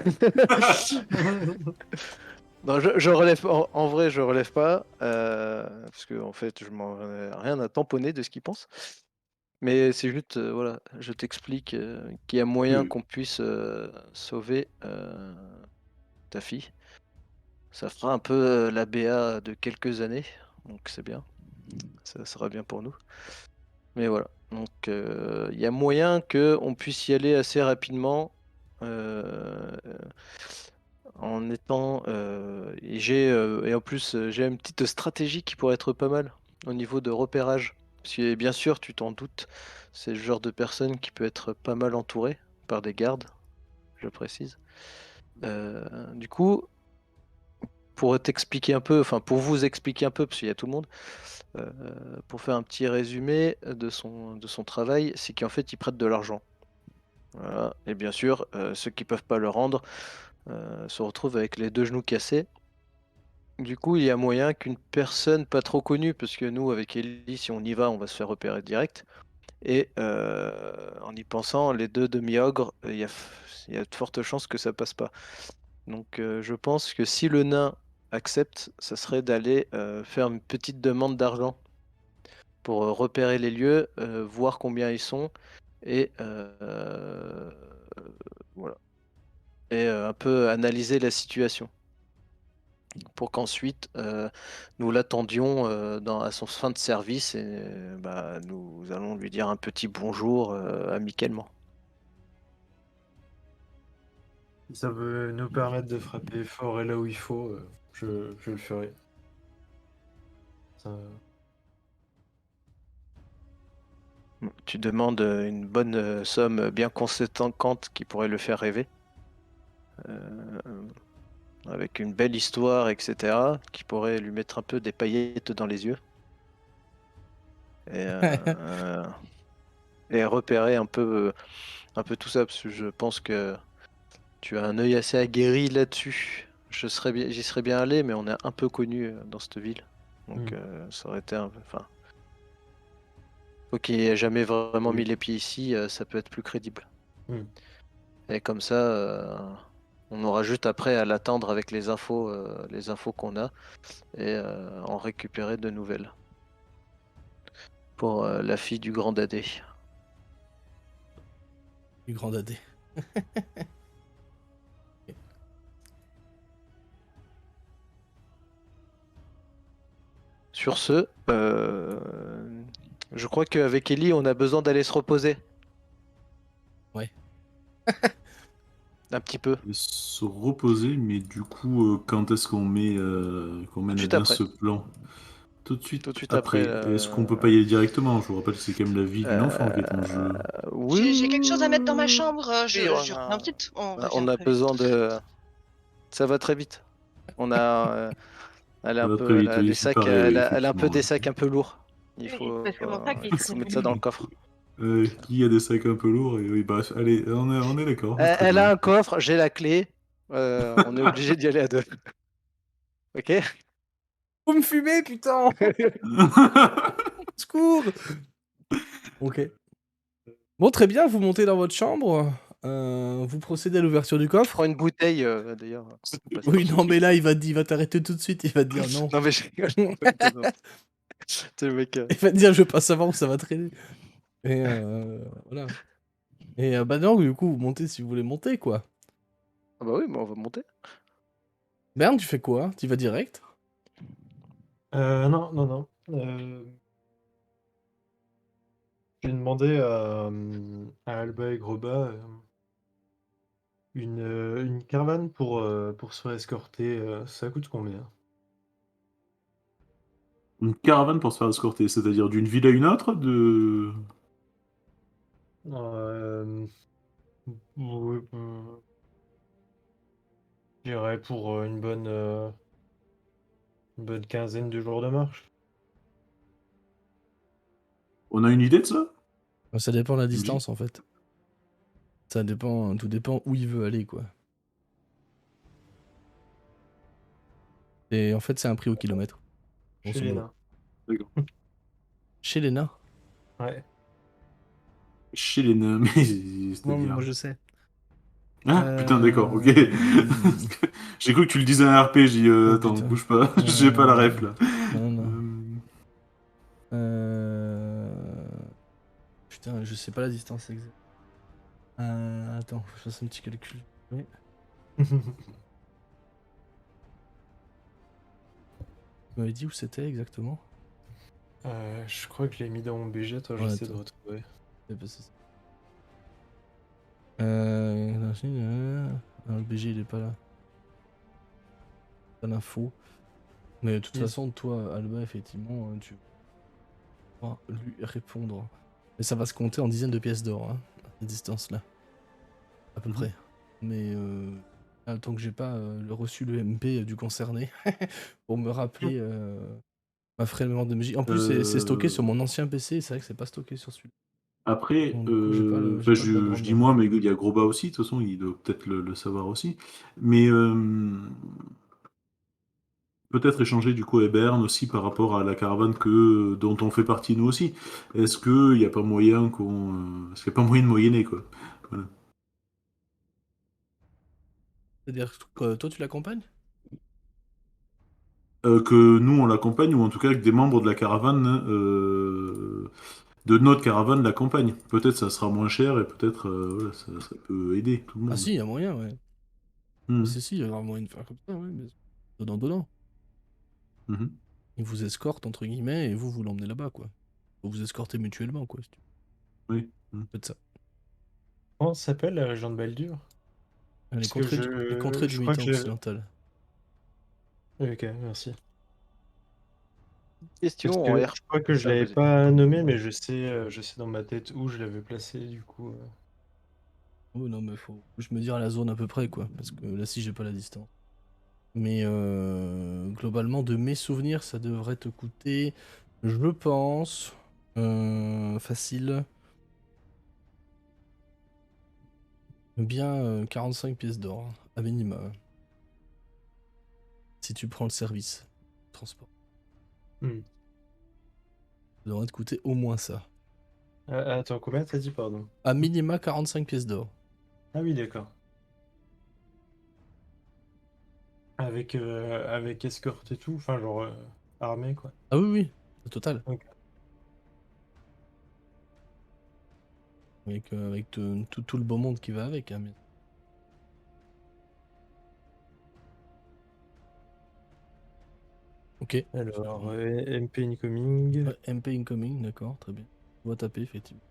Non, je relève en vrai, je relève pas parce que en fait, je m'en ai rien à tamponner de ce qu'il pense. Mais c'est juste, voilà, je t'explique qu'il y a moyen Oui. qu'on puisse sauver ta fille. Ça fera un peu la BA de quelques années, donc c'est bien. Ça sera bien pour nous. Mais voilà, donc il y a moyen que on puisse y aller assez rapidement. euh, En étant et en plus j'ai une petite stratégie qui pourrait être pas mal au niveau de repérage. Parce que bien sûr, tu t'en doutes, c'est le genre de personne qui peut être pas mal entouré par des gardes, je précise. Du coup, pour t'expliquer un peu, enfin pour vous expliquer un peu, parce qu'il y a tout le monde, euh, pour faire un petit résumé de son travail, c'est qu'en fait il prête de l'argent. Voilà. Et bien sûr, ceux qui peuvent pas le rendre se retrouvent avec les deux genoux cassés. Du coup, il y a moyen qu'une personne pas trop connue, parce que nous, avec Ellie, si on y va, on va se faire repérer direct. Et en y pensant, les deux demi-ogres, il y a de fortes chances que ça passe pas. Donc, je pense que si le nain accepte, ça serait d'aller faire une petite demande d'argent pour repérer les lieux, voir combien ils sont, et voilà. Et un peu analyser la situation, pour qu'ensuite nous l'attendions à son fin de service et bah, nous allons lui dire un petit bonjour amicalement. Si ça veut nous permettre de frapper fort et là où il faut, je le ferai. Ça- Tu demandes une bonne somme bien conséquente qui pourrait le faire rêver, euh, avec une belle histoire, etc., qui pourrait lui mettre un peu des paillettes dans les yeux et, et repérer un peu tout ça, parce que je pense que tu as un œil assez aguerri là-dessus. J'y serais bien allé, mais on est un peu connu dans cette ville. Donc ça aurait été enfin, faut qu'il ait jamais vraiment mis Oui. les pieds ici, ça peut être plus crédible. Hmm. Et comme ça, On aura juste après à l'attendre avec les infos qu'on a et en récupérer de nouvelles. Pour la fille du grand dadé. Du grand dadé. Sur ce, je crois qu'avec Ellie, on a besoin d'aller se reposer. Ouais. Un petit peu. Et se reposer, mais du coup, quand est-ce qu'on met qu'on mène à Suite bien après. ce plan? Tout de Tout de suite suite après. après. Et est-ce qu'on peut pas y aller directement? Je vous rappelle que c'est quand même la vie d'une enfant qui est en jeu. Oui. J'ai quelque chose à mettre dans ma chambre. Oui, Je reviens vite. On revient on a très vite. besoin de. Ça va très vite. On a. Elle a Ça un va peu. très Elle vite, a oui, des c'est sacs. pareil, oui, Elle a un peu effectivement. des sacs un peu lourds. Oui, parce que mon sac est Il faut très mettre ça dans le lourd. coffre. Qui a des sacs un peu lourds? Et oui, bref, allez, on est d'accord. Très Elle bien. a un coffre, j'ai la clé. On est obligé d'y aller à deux. Ok? Vous me fumez, putain. Secours. Ok. Bon, très bien, vous montez dans votre chambre. Vous procédez à l'ouverture du Je coffre. prends une bouteille d'ailleurs. Oui, non, mais là, il va t'arrêter tout de suite. Il va te dire non. Non, mais je rigole. C'est le mec. Il va te dire, je veux pas savoir où ça va traîner. Et voilà. Et bah non, du coup, vous montez si vous voulez monter, quoi. Ah bah oui, mais on va monter. Berne, tu fais quoi? Tu vas direct? Non, non, non. J'ai demandé à Alba et Groba une caravane pour se faire escorter. Ça coûte combien? Une caravane pour se faire escorter, c'est-à-dire d'une ville à une autre, de... Euh, oui, je dirais pour une bonne quinzaine de jours de marche. On a une idée de ça? Ça dépend de la MJ? distance, en fait. Ça dépend, tout dépend où il veut aller, quoi. Et en fait, c'est un prix au kilomètre. Chez grosso les modo. nains. D'accord. Chez les nains? Ouais. Chez les nains, mais Non, mais c'est-à-dire... moi je sais. Ah, putain, d'accord, ok. Hmm. J'ai cru que tu le disais à un RP, j'ai dit, Oh, attends, putain. bouge pas, j'ai pas la ref, là. Non, non. Euh, Putain, je sais pas la distance exacte. Attends, faut que je fasse un petit calcul. Oui. Tu m'avais dit où c'était exactement? Je crois que je l'ai mis dans mon BG. Attends, Ouais, j'essaie de attends. retrouver. C'est pas ça. Non, le BG il est pas là. Pas l'info. Mais de toute Yes. façon, toi, Alba, effectivement, tu vas lui répondre. Mais ça va se compter en dizaines de pièces d'or, hein, à cette distance-là. À peu près. Mais tant que j'ai pas reçu le MP du concerné pour me rappeler ma frais de mémoire de MJ. En plus, c'est stocké sur mon ancien PC, et c'est vrai que c'est pas stocké sur celui-là. Après, Donc, du coup, j'ai pas le je dis background. moi, mais il y a Groba aussi, de toute façon, il doit peut-être le savoir aussi. Mais peut-être échanger du coup à Berne aussi par rapport à la caravane dont on fait partie nous aussi. Est-ce qu'il n'y a pas moyen est-ce qu'il y a pas moyen de moyenner, quoi? Voilà. C'est-à-dire que toi, tu l'accompagnes? Que nous on l'accompagne, ou en tout cas que des membres de la caravane, de notre caravane l'accompagnent. Peut-être ça sera moins cher et peut-être voilà, ça peut aider tout le Ah monde. si, il y a moyen, ouais. Mhm. Si, il y a vraiment moyen de faire comme ça, ouais. Mais... Donnant. Mhm. Il vous escorte, entre guillemets, et vous l'emmenez là-bas, quoi. Vous vous escortez mutuellement, quoi. Oui. Mhm. Faites ça. Comment ça s'appelle la région de Baldur? Les Parce que contrées du je crois que mi-temps je... occidental. Ok, merci. Question Parce en que R. je crois que je l'avais vas-y. pas nommé, mais je sais dans ma tête où je l'avais placé, du coup. Oh non, mais faut je me dire la zone à peu près, quoi. Parce que là, si j'ai pas la distance. Mais globalement, de mes souvenirs, ça devrait te coûter, je pense, facile, bien 45 pièces d'or, à minima. Si tu prends le service de transport. Hmm. Ça devrait te coûter au moins ça. Attends, combien t'as dit, pardon? À minima 45 pièces d'or. Ah oui, d'accord. avec escorte et tout, enfin genre armé quoi. Ah oui, oui, c'est total. Ok. Avec tout le beau monde qui va avec. Hein, mais- Ok. Alors MP incoming. Ouais, MP incoming, d'accord, très bien. On va taper, effectivement.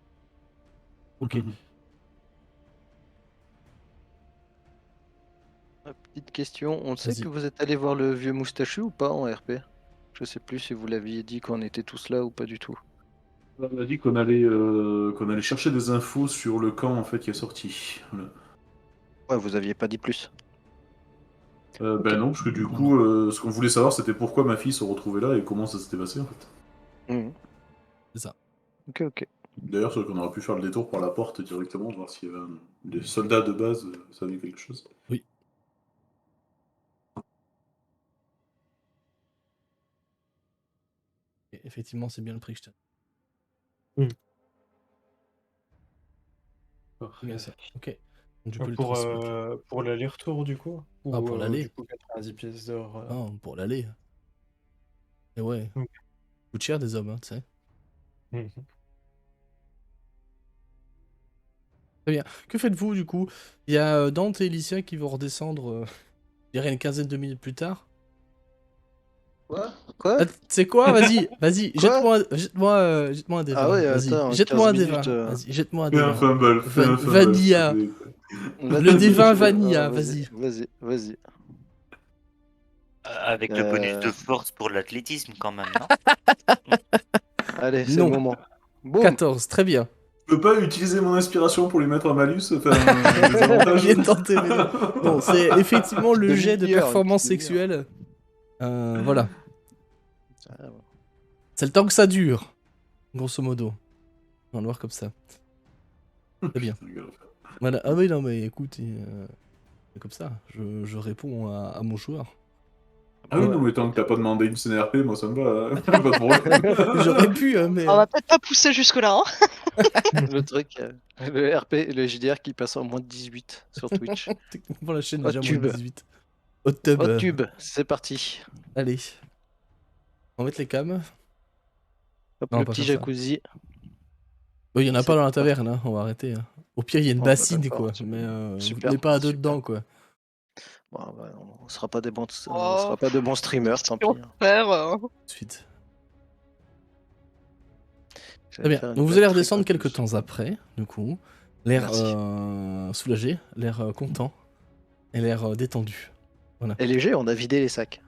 Ok. Petite question, on sait Vas-y. que vous êtes allé voir le vieux moustachu ou pas en RP? Je sais plus si vous l'aviez dit qu'on était tous là ou pas du tout. On a dit qu'on allait chercher des infos sur le camp en fait qui est sorti. Voilà. Ouais, vous aviez pas dit plus. Ben non, parce que du Non, coup, ce qu'on voulait savoir, c'était pourquoi ma fille se retrouvait là et comment ça s'était passé en fait. Mhm. c'est ça. Ok, ok. D'ailleurs, c'est vrai qu'on aurait pu faire le détour par la porte directement, voir s'il y avait des soldats de base, ça avait quelque chose. Oui. Et effectivement, c'est bien le prix que je te C'est bien ça. Ok. Donc, tu peux le transmettre. Pour l'aller-retour du coup? Ah, Ou pour l'aller. du coup 90 pièces d'or Non, pour l'aller. Et ouais. Ok. Coûte cher des hommes, hein, tu sais. Mhm. Très bien. Que faites-vous du coup? Il y a Dante et Alicia qui vont redescendre, je dirais une quinzaine de minutes plus tard. Quoi? Quoi? Ah, tu sais quoi? Vas-y, vas-y, Quoi? jette-moi un Ah D20. ouais, Vas-y, attends, jette-moi 15 un minutes. D20. Vas-y, jette-moi un Fais un D20. fumble, fais un fumble, s'il te Vanilla. plaît, quoi. Le D20 Vanilla, Vas-y, vas-y. vas-y, vas-y. Avec le bonus de force pour l'athlétisme, quand même, non? Allez, c'est le Non. moment. Boum! 14, très bien. Je peux pas utiliser mon inspiration pour lui mettre un malus, enfin des avantages. Bien tenté, mais non. Non, c'est effectivement le jet de Demi-heure, performance demi-heure. sexuelle. Voilà. Ah, bon. C'est le temps que ça dure, grosso modo. On va le voir comme ça. Très bien. Voilà. Ah oui, non, mais écoute, c'est comme ça. Je réponds à mon joueur. Ah oui, Ouais. non, mais tant que t'as pas demandé une CNRP, moi ça me va, pas de problème. J'aurais pu, mais. On va peut-être pas pousser jusque-là. Hein. Le truc, le RP, le JDR qui passe en moins de 18 sur Twitch. Techniquement, la chaîne est Hot déjà moins de tube. 18. Hot tub. Hot tube, c'est parti. Allez. On va mettre les cams. Hop, Non, le pas petit faire ça. jacuzzi. Il y en a C'est pas dans la parti. taverne, hein. On va arrêter. Hein. Au pire, il y a une Oh, bah, bassine, d'accord, quoi. super. Mais vous Super, tenez pas à deux super. dedans, quoi. Bon, bah, on sera pas des bons, on Oh, sera pas de bons streamers, tant si on pis. peut faire, Tout de suite. Très J'allais bien. faire une Donc vous blague allez très redescendre gracieuse. quelques temps après, du coup. L'air Merci. soulagé, l'air content et l'air détendu. Et léger, on a vidé les sacs.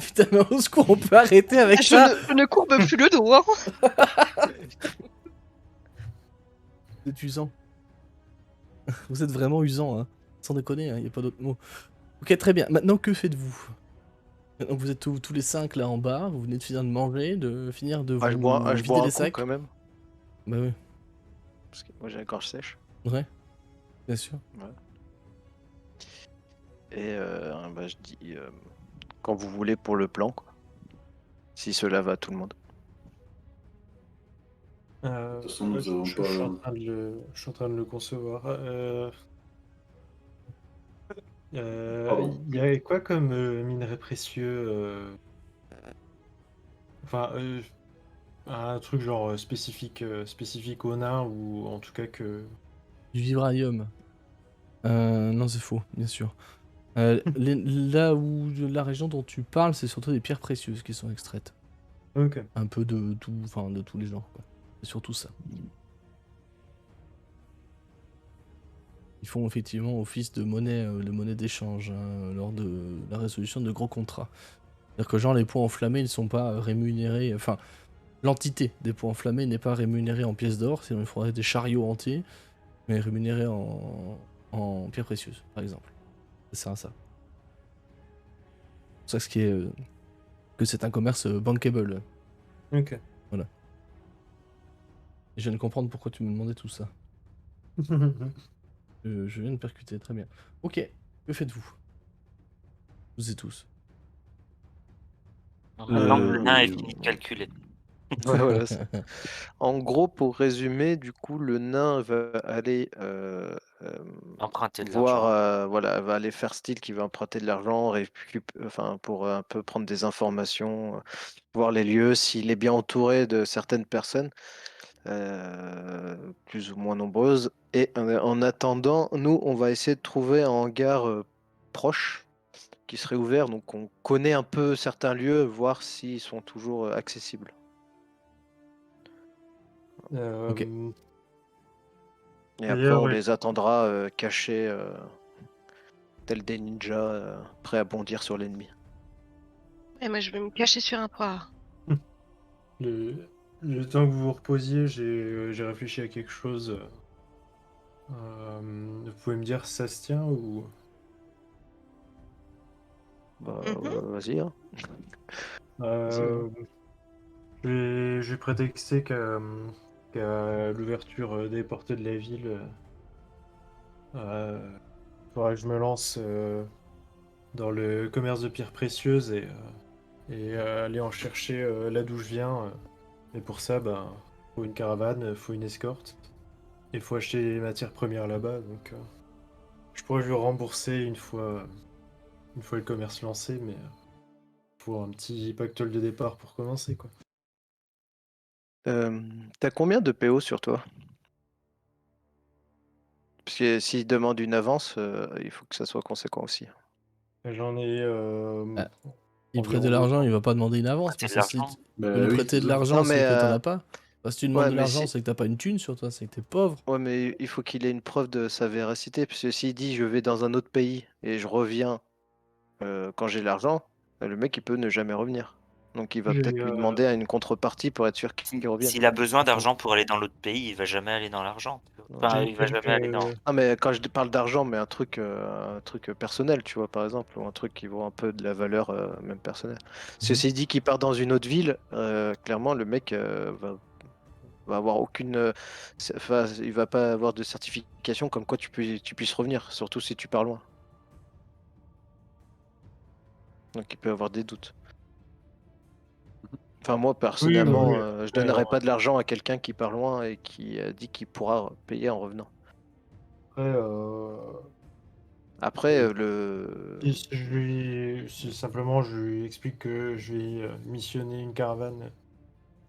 Putain, mais au secours, on peut arrêter avec ça. je ne courbe plus le dos. Hein. Vous êtes usant. Vous êtes vraiment usant, hein. Sans déconner, il n'y a pas d'autre mot. Ok, très bien. Maintenant, que faites-vous? Maintenant que vous êtes tous les 5 là en bas, vous venez de finir de manger, de finir de Ah, je bois vider un les coup sacs. quand même. Bah oui, Parce que moi j'ai la gorge sèche. ouais, bien sûr. Et bah, je dis quand vous voulez pour le plan, quoi. Si cela va à tout le monde. toute façon, nous avons je pas- suis en train de le concevoir. Pardon. Il y a quoi comme minerai précieux Enfin, un truc genre spécifique aux nains ou en tout cas que. Du vibranium. Non, c'est faux, bien sûr. Là où la région dont tu parles, c'est surtout des pierres précieuses qui sont extraites. Ok. Un peu de tout, enfin de tous les genres, quoi. C'est surtout ça. Ils font effectivement office de monnaie d'échange hein, lors de la résolution de gros contrats. C'est-à-dire que genre les points enflammés, ils sont pas rémunérés. Enfin, l'entité des points enflammés n'est pas rémunérée en pièces d'or, sinon il faudrait des chariots entiers, mais rémunérée en pierres précieuses, par exemple. C'est ça. C'est ça ce qui est que c'est un commerce bankable. Ok. Et je viens de comprendre pourquoi tu me demandais tout ça. Je viens de percuter, très bien. Ok, que faites-vous? Vous et tous. On attend que le nain ait Euh, fini de calculer. Ouais, voilà, en gros, pour résumer, du coup, le nain va aller Emprunter de voir, l'argent. voilà, va aller faire style qu'il va emprunter de l'argent, enfin, pour un peu prendre des informations, voir les lieux, s'il est bien entouré de certaines personnes, plus ou moins nombreuses. Et en attendant, nous, on va essayer de trouver un hangar proche qui serait ouvert, donc on connaît un peu certains lieux, voir s'ils sont toujours accessibles. Ok. Et après, D'ailleurs, on ouais. les attendra cachés, tels des ninjas, prêts à bondir sur l'ennemi. Et moi, je vais me cacher sur un poids. Le, le temps que vous vous reposiez, j'ai réfléchi à quelque chose. Vous pouvez me dire si ça se tient ou... Bah, Mhm. vas-y, hein. Vas-y, hein. Euh, je vais prétexter qu'à l'ouverture des portes de la ville, il faudra que je me lance dans le commerce de pierres précieuses et aller en chercher là d'où je viens. Et pour ça, ben, faut une caravane, faut une escorte. Il faut acheter les matières premières là-bas. Donc, je pourrais lui rembourser une fois le commerce lancé, mais faut un petit pactole de départ pour commencer, quoi. T'as combien de PO sur toi? Parce que s'il demande une avance, il faut que ça soit conséquent aussi. J'en ai Ah, il prête de environ l'argent, autant. il va pas demander une avance. Prêter Parce de que si l'argent. tu Bah veux lui oui, prêter c'est de ça. l'argent, Non, c'est mais, que t'en as pas. Bah, si tu demandes ouais, de mais l'argent, c'est que t'as pas une thune sur toi, c'est que t'es pauvre. ouais, mais il faut qu'il ait une preuve de sa véracité. Parce que s'il dit je vais dans un autre pays et je reviens quand j'ai l'argent, le mec il peut ne jamais revenir. Donc il va J'ai, peut-être lui demander une contrepartie pour être sûr qu'il revienne. S'il a besoin d'argent pour aller dans l'autre pays, il va jamais aller dans l'argent. Enfin, j'ai il va jamais aller dans. Ah, mais quand je parle d'argent, mais un truc personnel, tu vois, par exemple, ou un truc qui vaut un peu de la valeur même personnelle. Ceci dit qu'il part dans une autre ville, clairement, le mec va avoir aucune. Enfin, il va pas avoir de certification comme quoi tu puisses revenir, surtout si tu pars loin. Donc il peut avoir des doutes. Enfin, moi, Oui, oui, personnellement, oui. je Après, donnerais pas de l'argent à quelqu'un qui part loin et qui dit qu'il pourra payer en revenant. après, Après, si simplement je lui explique que je vais missionner une caravane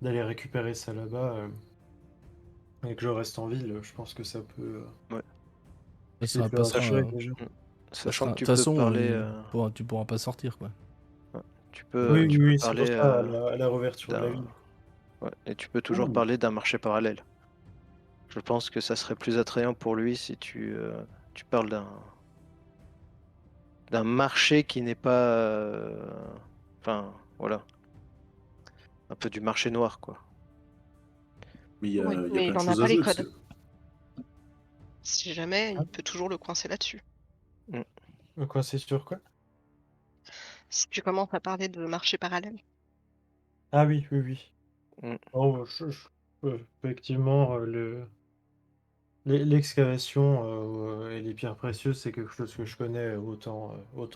d'aller récupérer ça là-bas et que je reste en ville, je pense que ça peut. ouais. Ça Je peux sera te le pas rassurer ça. déjà. Sachant De que toute tu peux façon, parler. tu pourras pas sortir, quoi. Ouais. Oui, oui, Tu peux oui, c'est pour parler ça, à la réouverture de la d'un. ville. Ouais, et tu peux toujours Ouh. parler d'un marché parallèle. Je pense que ça serait plus attrayant pour lui si tu parles d'un marché qui n'est pas. Enfin, voilà. Un peu du marché noir, quoi. Mais Oui, il y a mais plein il de en a choses à pas les jouer. codes. Si jamais, Ah, il peut toujours le coincer là-dessus. Mm. quoi, c'est sûr quoi? Si tu commences à parler de marché parallèle. Ah oui, oui, oui. Mm. Oh, effectivement, l'excavation et les pierres précieuses, c'est quelque chose que je connais, autant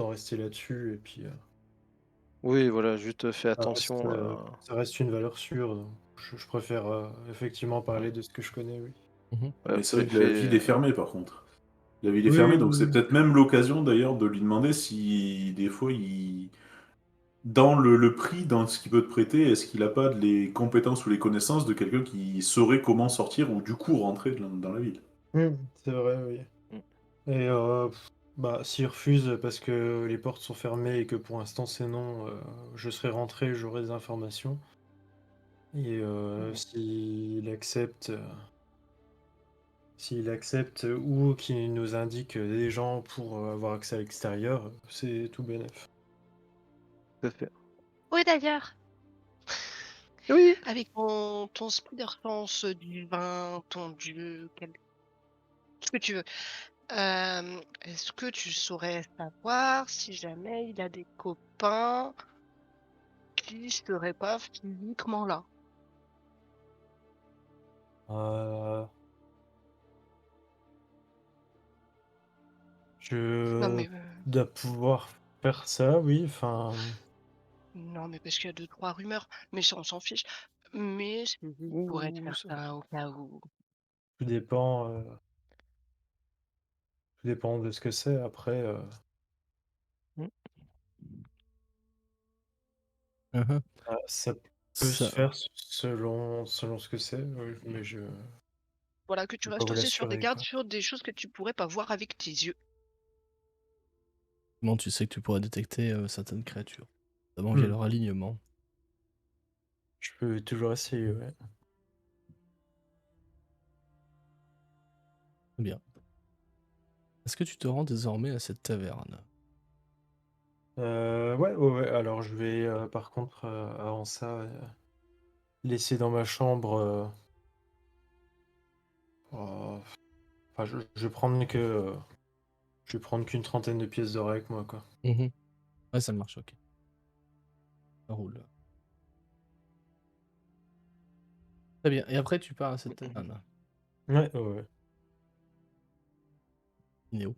rester là-dessus, et puis Oui, voilà, juste fais attention à. ça reste une valeur sûre, donc je préfère effectivement Ouais. parler de ce que je connais, oui. Mhm. Ouais, Mais c'est vrai que la ville est fermée par contre. La ville est Oui, fermée, oui, donc c'est oui. peut-être même l'occasion d'ailleurs de lui demander si des fois il. Dans le prix, dans ce qu'il peut te prêter, est-ce qu'il n'a pas les compétences ou les connaissances de quelqu'un qui saurait comment sortir ou du coup rentrer dans la ville? C'est vrai, oui. Mm. Et bah, s'il refuse parce que les portes sont fermées et que pour l'instant c'est non, je serai rentré, j'aurai des informations. Et Mhm. s'il accepte ou qu'il nous indique des gens pour avoir accès à l'extérieur, c'est tout bénef. Tout à fait. Oui, d'ailleurs, Oui. avec ton speed de relance du vin, ton dieu, ce que tu veux, est-ce que tu saurais savoir si jamais il a des copains qui seraient pas physiquement là? Euh, Non, je mais dois pouvoir faire ça, oui. Enfin, non, mais parce qu'il y a deux, trois rumeurs, mais ça, on s'en fiche. mais je me dis, il pourrait te Ouh, faire ça ça au cas où. Tout dépend, tout dépend de ce que c'est. Après, mmh. Mhm. ça peut se Ça... faire selon ce que c'est, mais je Voilà, que tu peux pas restes vous aussi sur tes l'assurer, gardes quoi. sur des choses que tu pourrais pas voir avec tes yeux. Comment tu sais que tu pourrais détecter certaines créatures, notamment via Mmh. leur alignement. Je peux toujours essayer, ouais. Très bien. Est-ce que tu te rends désormais à cette taverne? Ouais. Alors je vais, par contre, avant ça, laisser dans ma chambre, oh, enfin je vais prendre je vais prendre qu'une trentaine de pièces d'or avec moi, quoi. Mhm. Ouais, ça marche, ok. Ça roule. Très bien. Et après, tu pars à cette taverne. Ouais. Néo.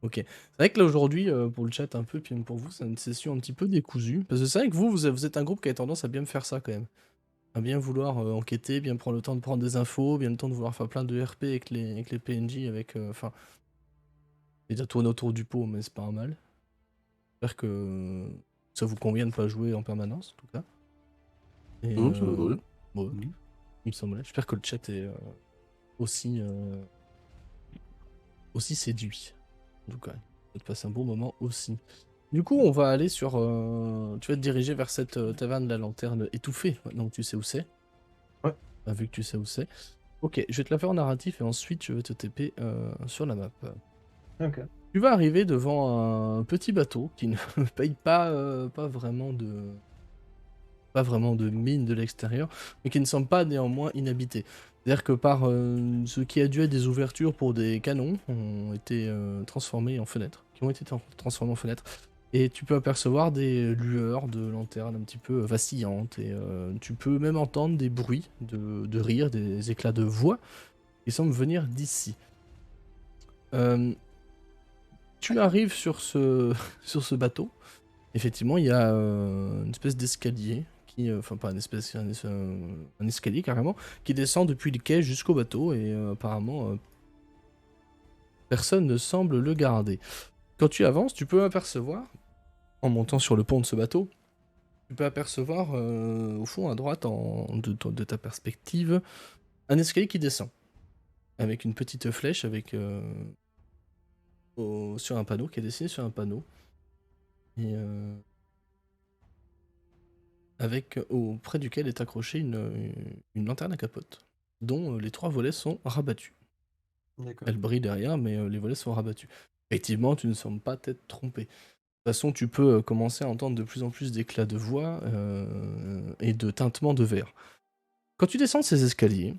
Ok. C'est vrai que là aujourd'hui, pour le chat un peu, puis même pour vous, c'est une session un petit peu décousue. Parce que c'est vrai que vous êtes un groupe qui a tendance à bien me faire ça quand même. À bien vouloir enquêter, bien prendre le temps de prendre des infos, bien le temps de vouloir faire plein de RP avec les PNJ, enfin, et de tourner autour du pot, mais c'est pas un mal. J'espère que ça vous convient de pas jouer en permanence, en tout cas. Et Non, ça va très bien. ouais, Mhm. il me semblait. J'espère que le chat est aussi, aussi séduit. En tout cas, tu passes un bon moment aussi. Du coup, on va aller sur. Tu vas te diriger vers cette taverne de la lanterne étouffée, maintenant que tu sais où c'est. Ouais. Bah, vu que tu sais où c'est. Ok, je vais te la faire en narratif et ensuite je vais te TP sur la map. OK. Tu vas arriver devant un petit bateau qui ne paye pas vraiment de mine de l'extérieur, mais qui ne semble pas néanmoins inhabité. C'est-à-dire que par ce qui a dû être des ouvertures pour des canons ont été transformés en fenêtres, qui ont été transformés en fenêtres. Et tu peux apercevoir des lueurs de lanternes un petit peu vacillantes, et tu peux même entendre des bruits de rire, des éclats de voix qui semblent venir d'ici. Tu arrives sur sur ce bateau. Effectivement, il y a une espèce d'escalier qui, enfin pas une espèce, un escalier carrément, qui descend depuis le quai jusqu'au bateau et apparemment personne ne semble le garder. Quand tu avances, tu peux apercevoir, en montant sur le pont de ce bateau, tu peux apercevoir au fond à droite de ta perspective un escalier qui descend avec une petite flèche avec sur un panneau qui est dessiné sur un panneau et avec auprès duquel est accrochée une lanterne à capote, dont les 3 volets sont rabattus. D'accord. Elle brille derrière, mais les volets sont rabattus. Effectivement, tu ne sembles pas t'être trompé. De toute façon, tu peux commencer à entendre de plus en plus d'éclats de voix et de tintements de verre. Quand tu descends ces escaliers, tu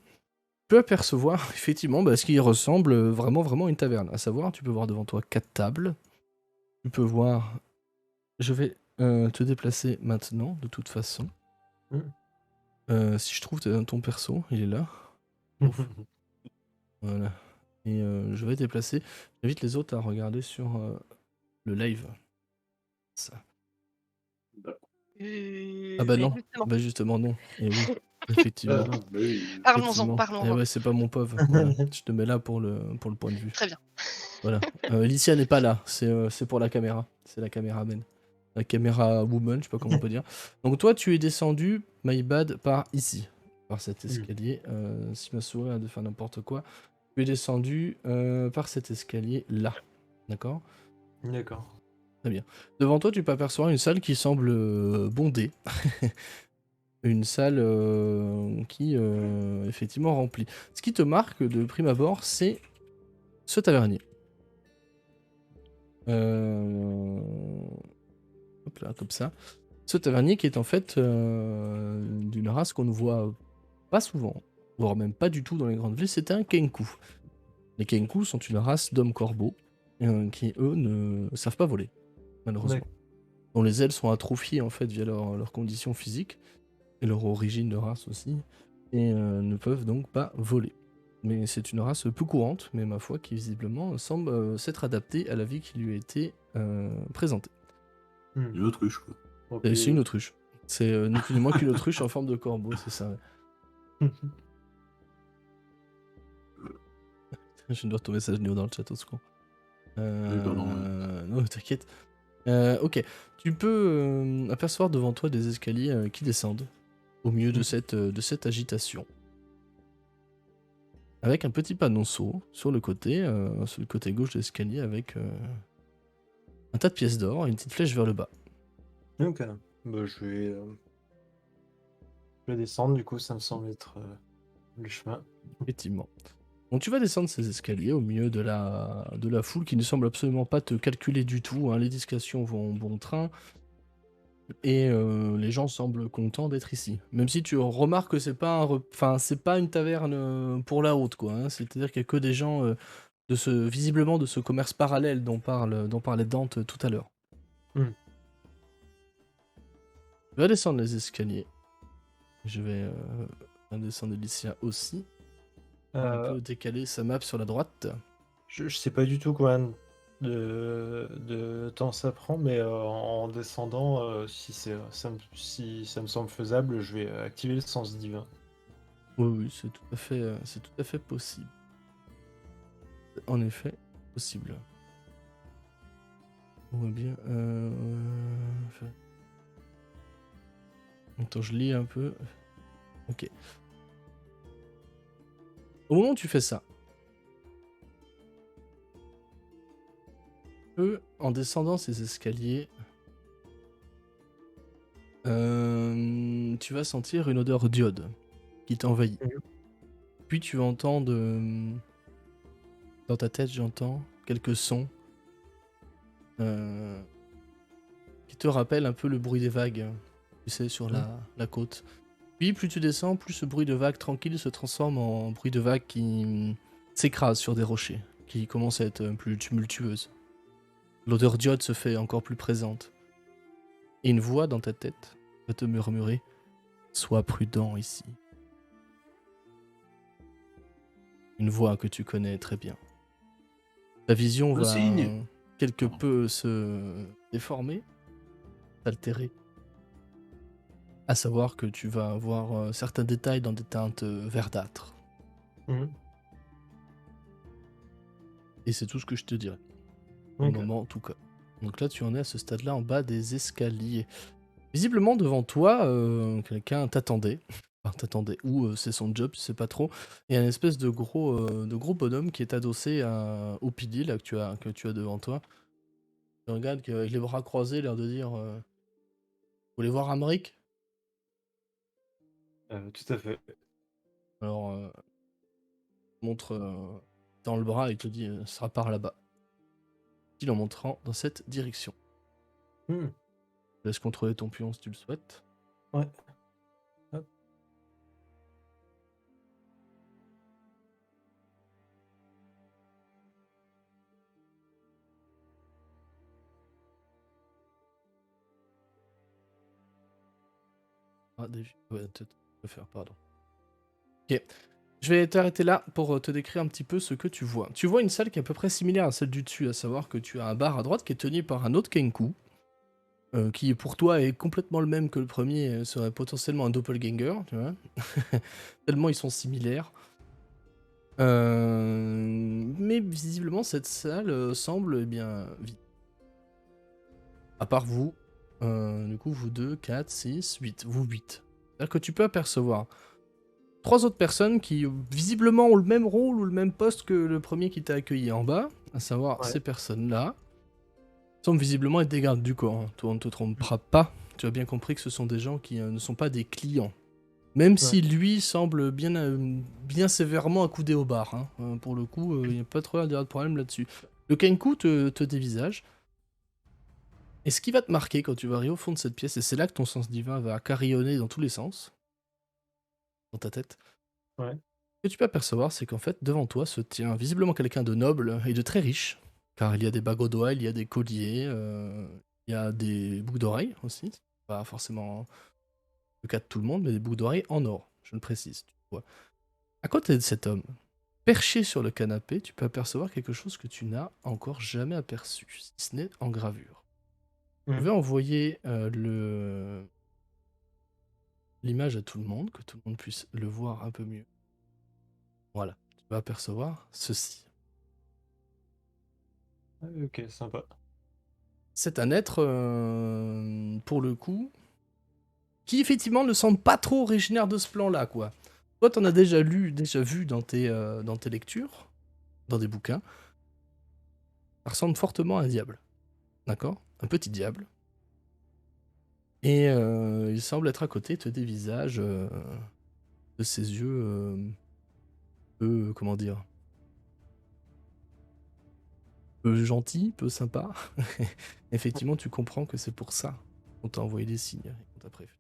peux apercevoir effectivement ce qui ressemble vraiment à une taverne. À savoir, tu peux voir devant toi 4 tables. Tu peux voir... Je vais te déplacer maintenant, de toute façon. Si je trouve ton perso, il est là. Ouf. Voilà. Et je vais déplacer. J'invite les autres à regarder sur le live. Ça. Ah bah Mais non. justement, Bah justement non. Et oui. Effectivement. Ah, bah oui. parlons-en, Effectivement. Et parlons-en. ouais, c'est pas mon pauvre. Voilà. Je te mets là pour le point de vue. Très bien. Voilà. Alicia n'est pas là. C'est pour la caméra. C'est la caméraman. La caméra woman, je sais pas comment on peut dire. Donc toi, tu es descendu, my bad, par ici. Par cet escalier. Si ma souris a de faire n'importe quoi. Tu es descendu par cet escalier là. D'accord ? D'accord. Très bien. Devant toi, tu peux apercevoir une salle qui semble bondée. Une salle qui effectivement remplie. Ce qui te marque de prime abord, c'est ce tavernier. Hop là, comme ça. Ce tavernier qui est en fait d'une race qu'on ne voit pas souvent, voire même pas du tout dans les grandes villes, c'est un Kenku. Les Kenku sont une race d'hommes corbeaux qui, eux, ne savent pas voler, malheureusement. D'accord. Dont les ailes sont atrophiées en fait via leurs conditions physiques et leur origine de race aussi, et ne peuvent donc pas voler. Mais c'est une race peu courante, mais ma foi qui visiblement semble s'être adaptée à la vie qui lui a été présentée. Une autruche, quoi. Ok. C'est une autruche. C'est ni plus ni moins qu'une autruche en forme de corbeau, c'est ça. Ouais. Je viens de voir ton message Néo dans le chat au secours. Oui, pardon, ouais. Non, t'inquiète. Ok, tu peux apercevoir devant toi des escaliers qui descendent au milieu de cette agitation. Avec un petit panonceau sur le côté gauche de l'escalier avec un tas de pièces d'or et une petite flèche vers le bas. Ok. Bah, je vais descendre, du coup, ça me semble être le chemin. Effectivement. Donc tu vas descendre ces escaliers au milieu de la foule qui ne semble absolument pas te calculer du tout, hein. Les discussions vont bon train et les gens semblent contents d'être ici. Même si tu remarques que c'est pas c'est pas une taverne pour la haute, quoi, hein. C'est-à-dire qu'il y a que des gens visiblement de ce commerce parallèle dont parlait Dante tout à l'heure. Hmm. Je vais descendre les escaliers. Je vais descendre Alicia aussi. Un peu décaler sa map sur la droite. Je sais pas du tout combien de temps ça prend, mais en descendant, si ça me semble faisable, je vais activer le sens divin. Oui, c'est tout à fait possible. En effet, possible. On voit bien. Attends, je lis un peu. Ok. Au moment où tu fais ça, en descendant ces escaliers, tu vas sentir une odeur d'iode qui t'envahit. Puis tu vas entendre dans ta tête, j'entends quelques sons qui te rappellent un peu le bruit des vagues, tu sais, sur la côte. Puis plus tu descends, plus ce bruit de vagues tranquille se transforme en bruit de vagues qui s'écrasent sur des rochers, qui commencent à être plus tumultueuses. L'odeur d'iode se fait encore plus présente. Et une voix dans ta tête va te murmurer « Sois prudent ici ». Une voix que tu connais très bien. Ta vision va signe. quelque peu se déformer, s'altérer. À savoir que tu vas avoir certains détails dans des teintes verdâtres. Et c'est tout ce que je te dirais. Au moment, en tout cas. Donc là, tu en es à ce stade-là, en bas des escaliers. Visiblement, devant toi, quelqu'un t'attendait. Enfin, t'attendait. Ou c'est son job, tu sais pas trop. Et un espèce de gros bonhomme qui est adossé au pilier là, que tu as devant toi. Tu regardes avec les bras croisés, l'air de dire Vous voulez voir Amric? Tout à fait. Alors, montre dans le bras et te dit ce sera par là-bas. Il en montrant dans cette direction. Je laisse contrôler ton pion si tu le souhaites. Ouais. Hop. Ah, ouais, tu peux faire, pardon. Ok. Je vais t'arrêter là pour te décrire un petit peu ce que tu vois. Tu vois une salle qui est à peu près similaire à celle du dessus, à savoir que tu as un bar à droite qui est tenu par un autre Kenku, qui pour toi est complètement le même que le premier, serait potentiellement un doppelganger, tu vois. Tellement ils sont similaires. Mais visiblement cette salle semble bien vide. À part vous, du coup vous 2, 4, 6, 8, vous 8. C'est-à-dire que tu peux apercevoir 3 autres personnes qui visiblement ont le même rôle ou le même poste que le premier qui t'a accueilli en bas, à savoir ces personnes-là, semblent visiblement être des gardes du corps, hein. Toi on ne te trompera pas, tu as bien compris que ce sont des gens qui ne sont pas des clients. Même si lui semble bien sévèrement accoudé au bar, hein. Pour le coup, il n'y a pas trop de problème là-dessus. Le Kenku te dévisage. Et ce qui va te marquer quand tu vas arriver au fond de cette pièce, et c'est là que ton sens divin va carillonner dans tous les sens, dans ta tête, ce que tu peux apercevoir, c'est qu'en fait, devant toi se tient visiblement quelqu'un de noble et de très riche, car il y a des bagues au doigt, il y a des colliers, il y a des boucles d'oreilles aussi, c'est pas forcément le cas de tout le monde, mais des boucles d'oreilles en or, je le précise, tu vois. À côté de cet homme, perché sur le canapé, tu peux apercevoir quelque chose que tu n'as encore jamais aperçu, si ce n'est en gravure. Je vais envoyer l'image à tout le monde, que tout le monde puisse le voir un peu mieux. Voilà, tu vas apercevoir ceci. Ok, sympa. C'est un être, pour le coup, qui effectivement ne semble pas trop originaire de ce plan-là, quoi. Toi, t'en as déjà vu dans tes lectures, dans des bouquins. Ça ressemble fortement à un diable. D'accord? Un petit diable. Et il semble être à côté, te dévisage de ses yeux, peu, comment dire, peu gentils, peu sympas. Effectivement, tu comprends que c'est pour ça qu'on t'a envoyé des signes et qu'on t'a prévenu.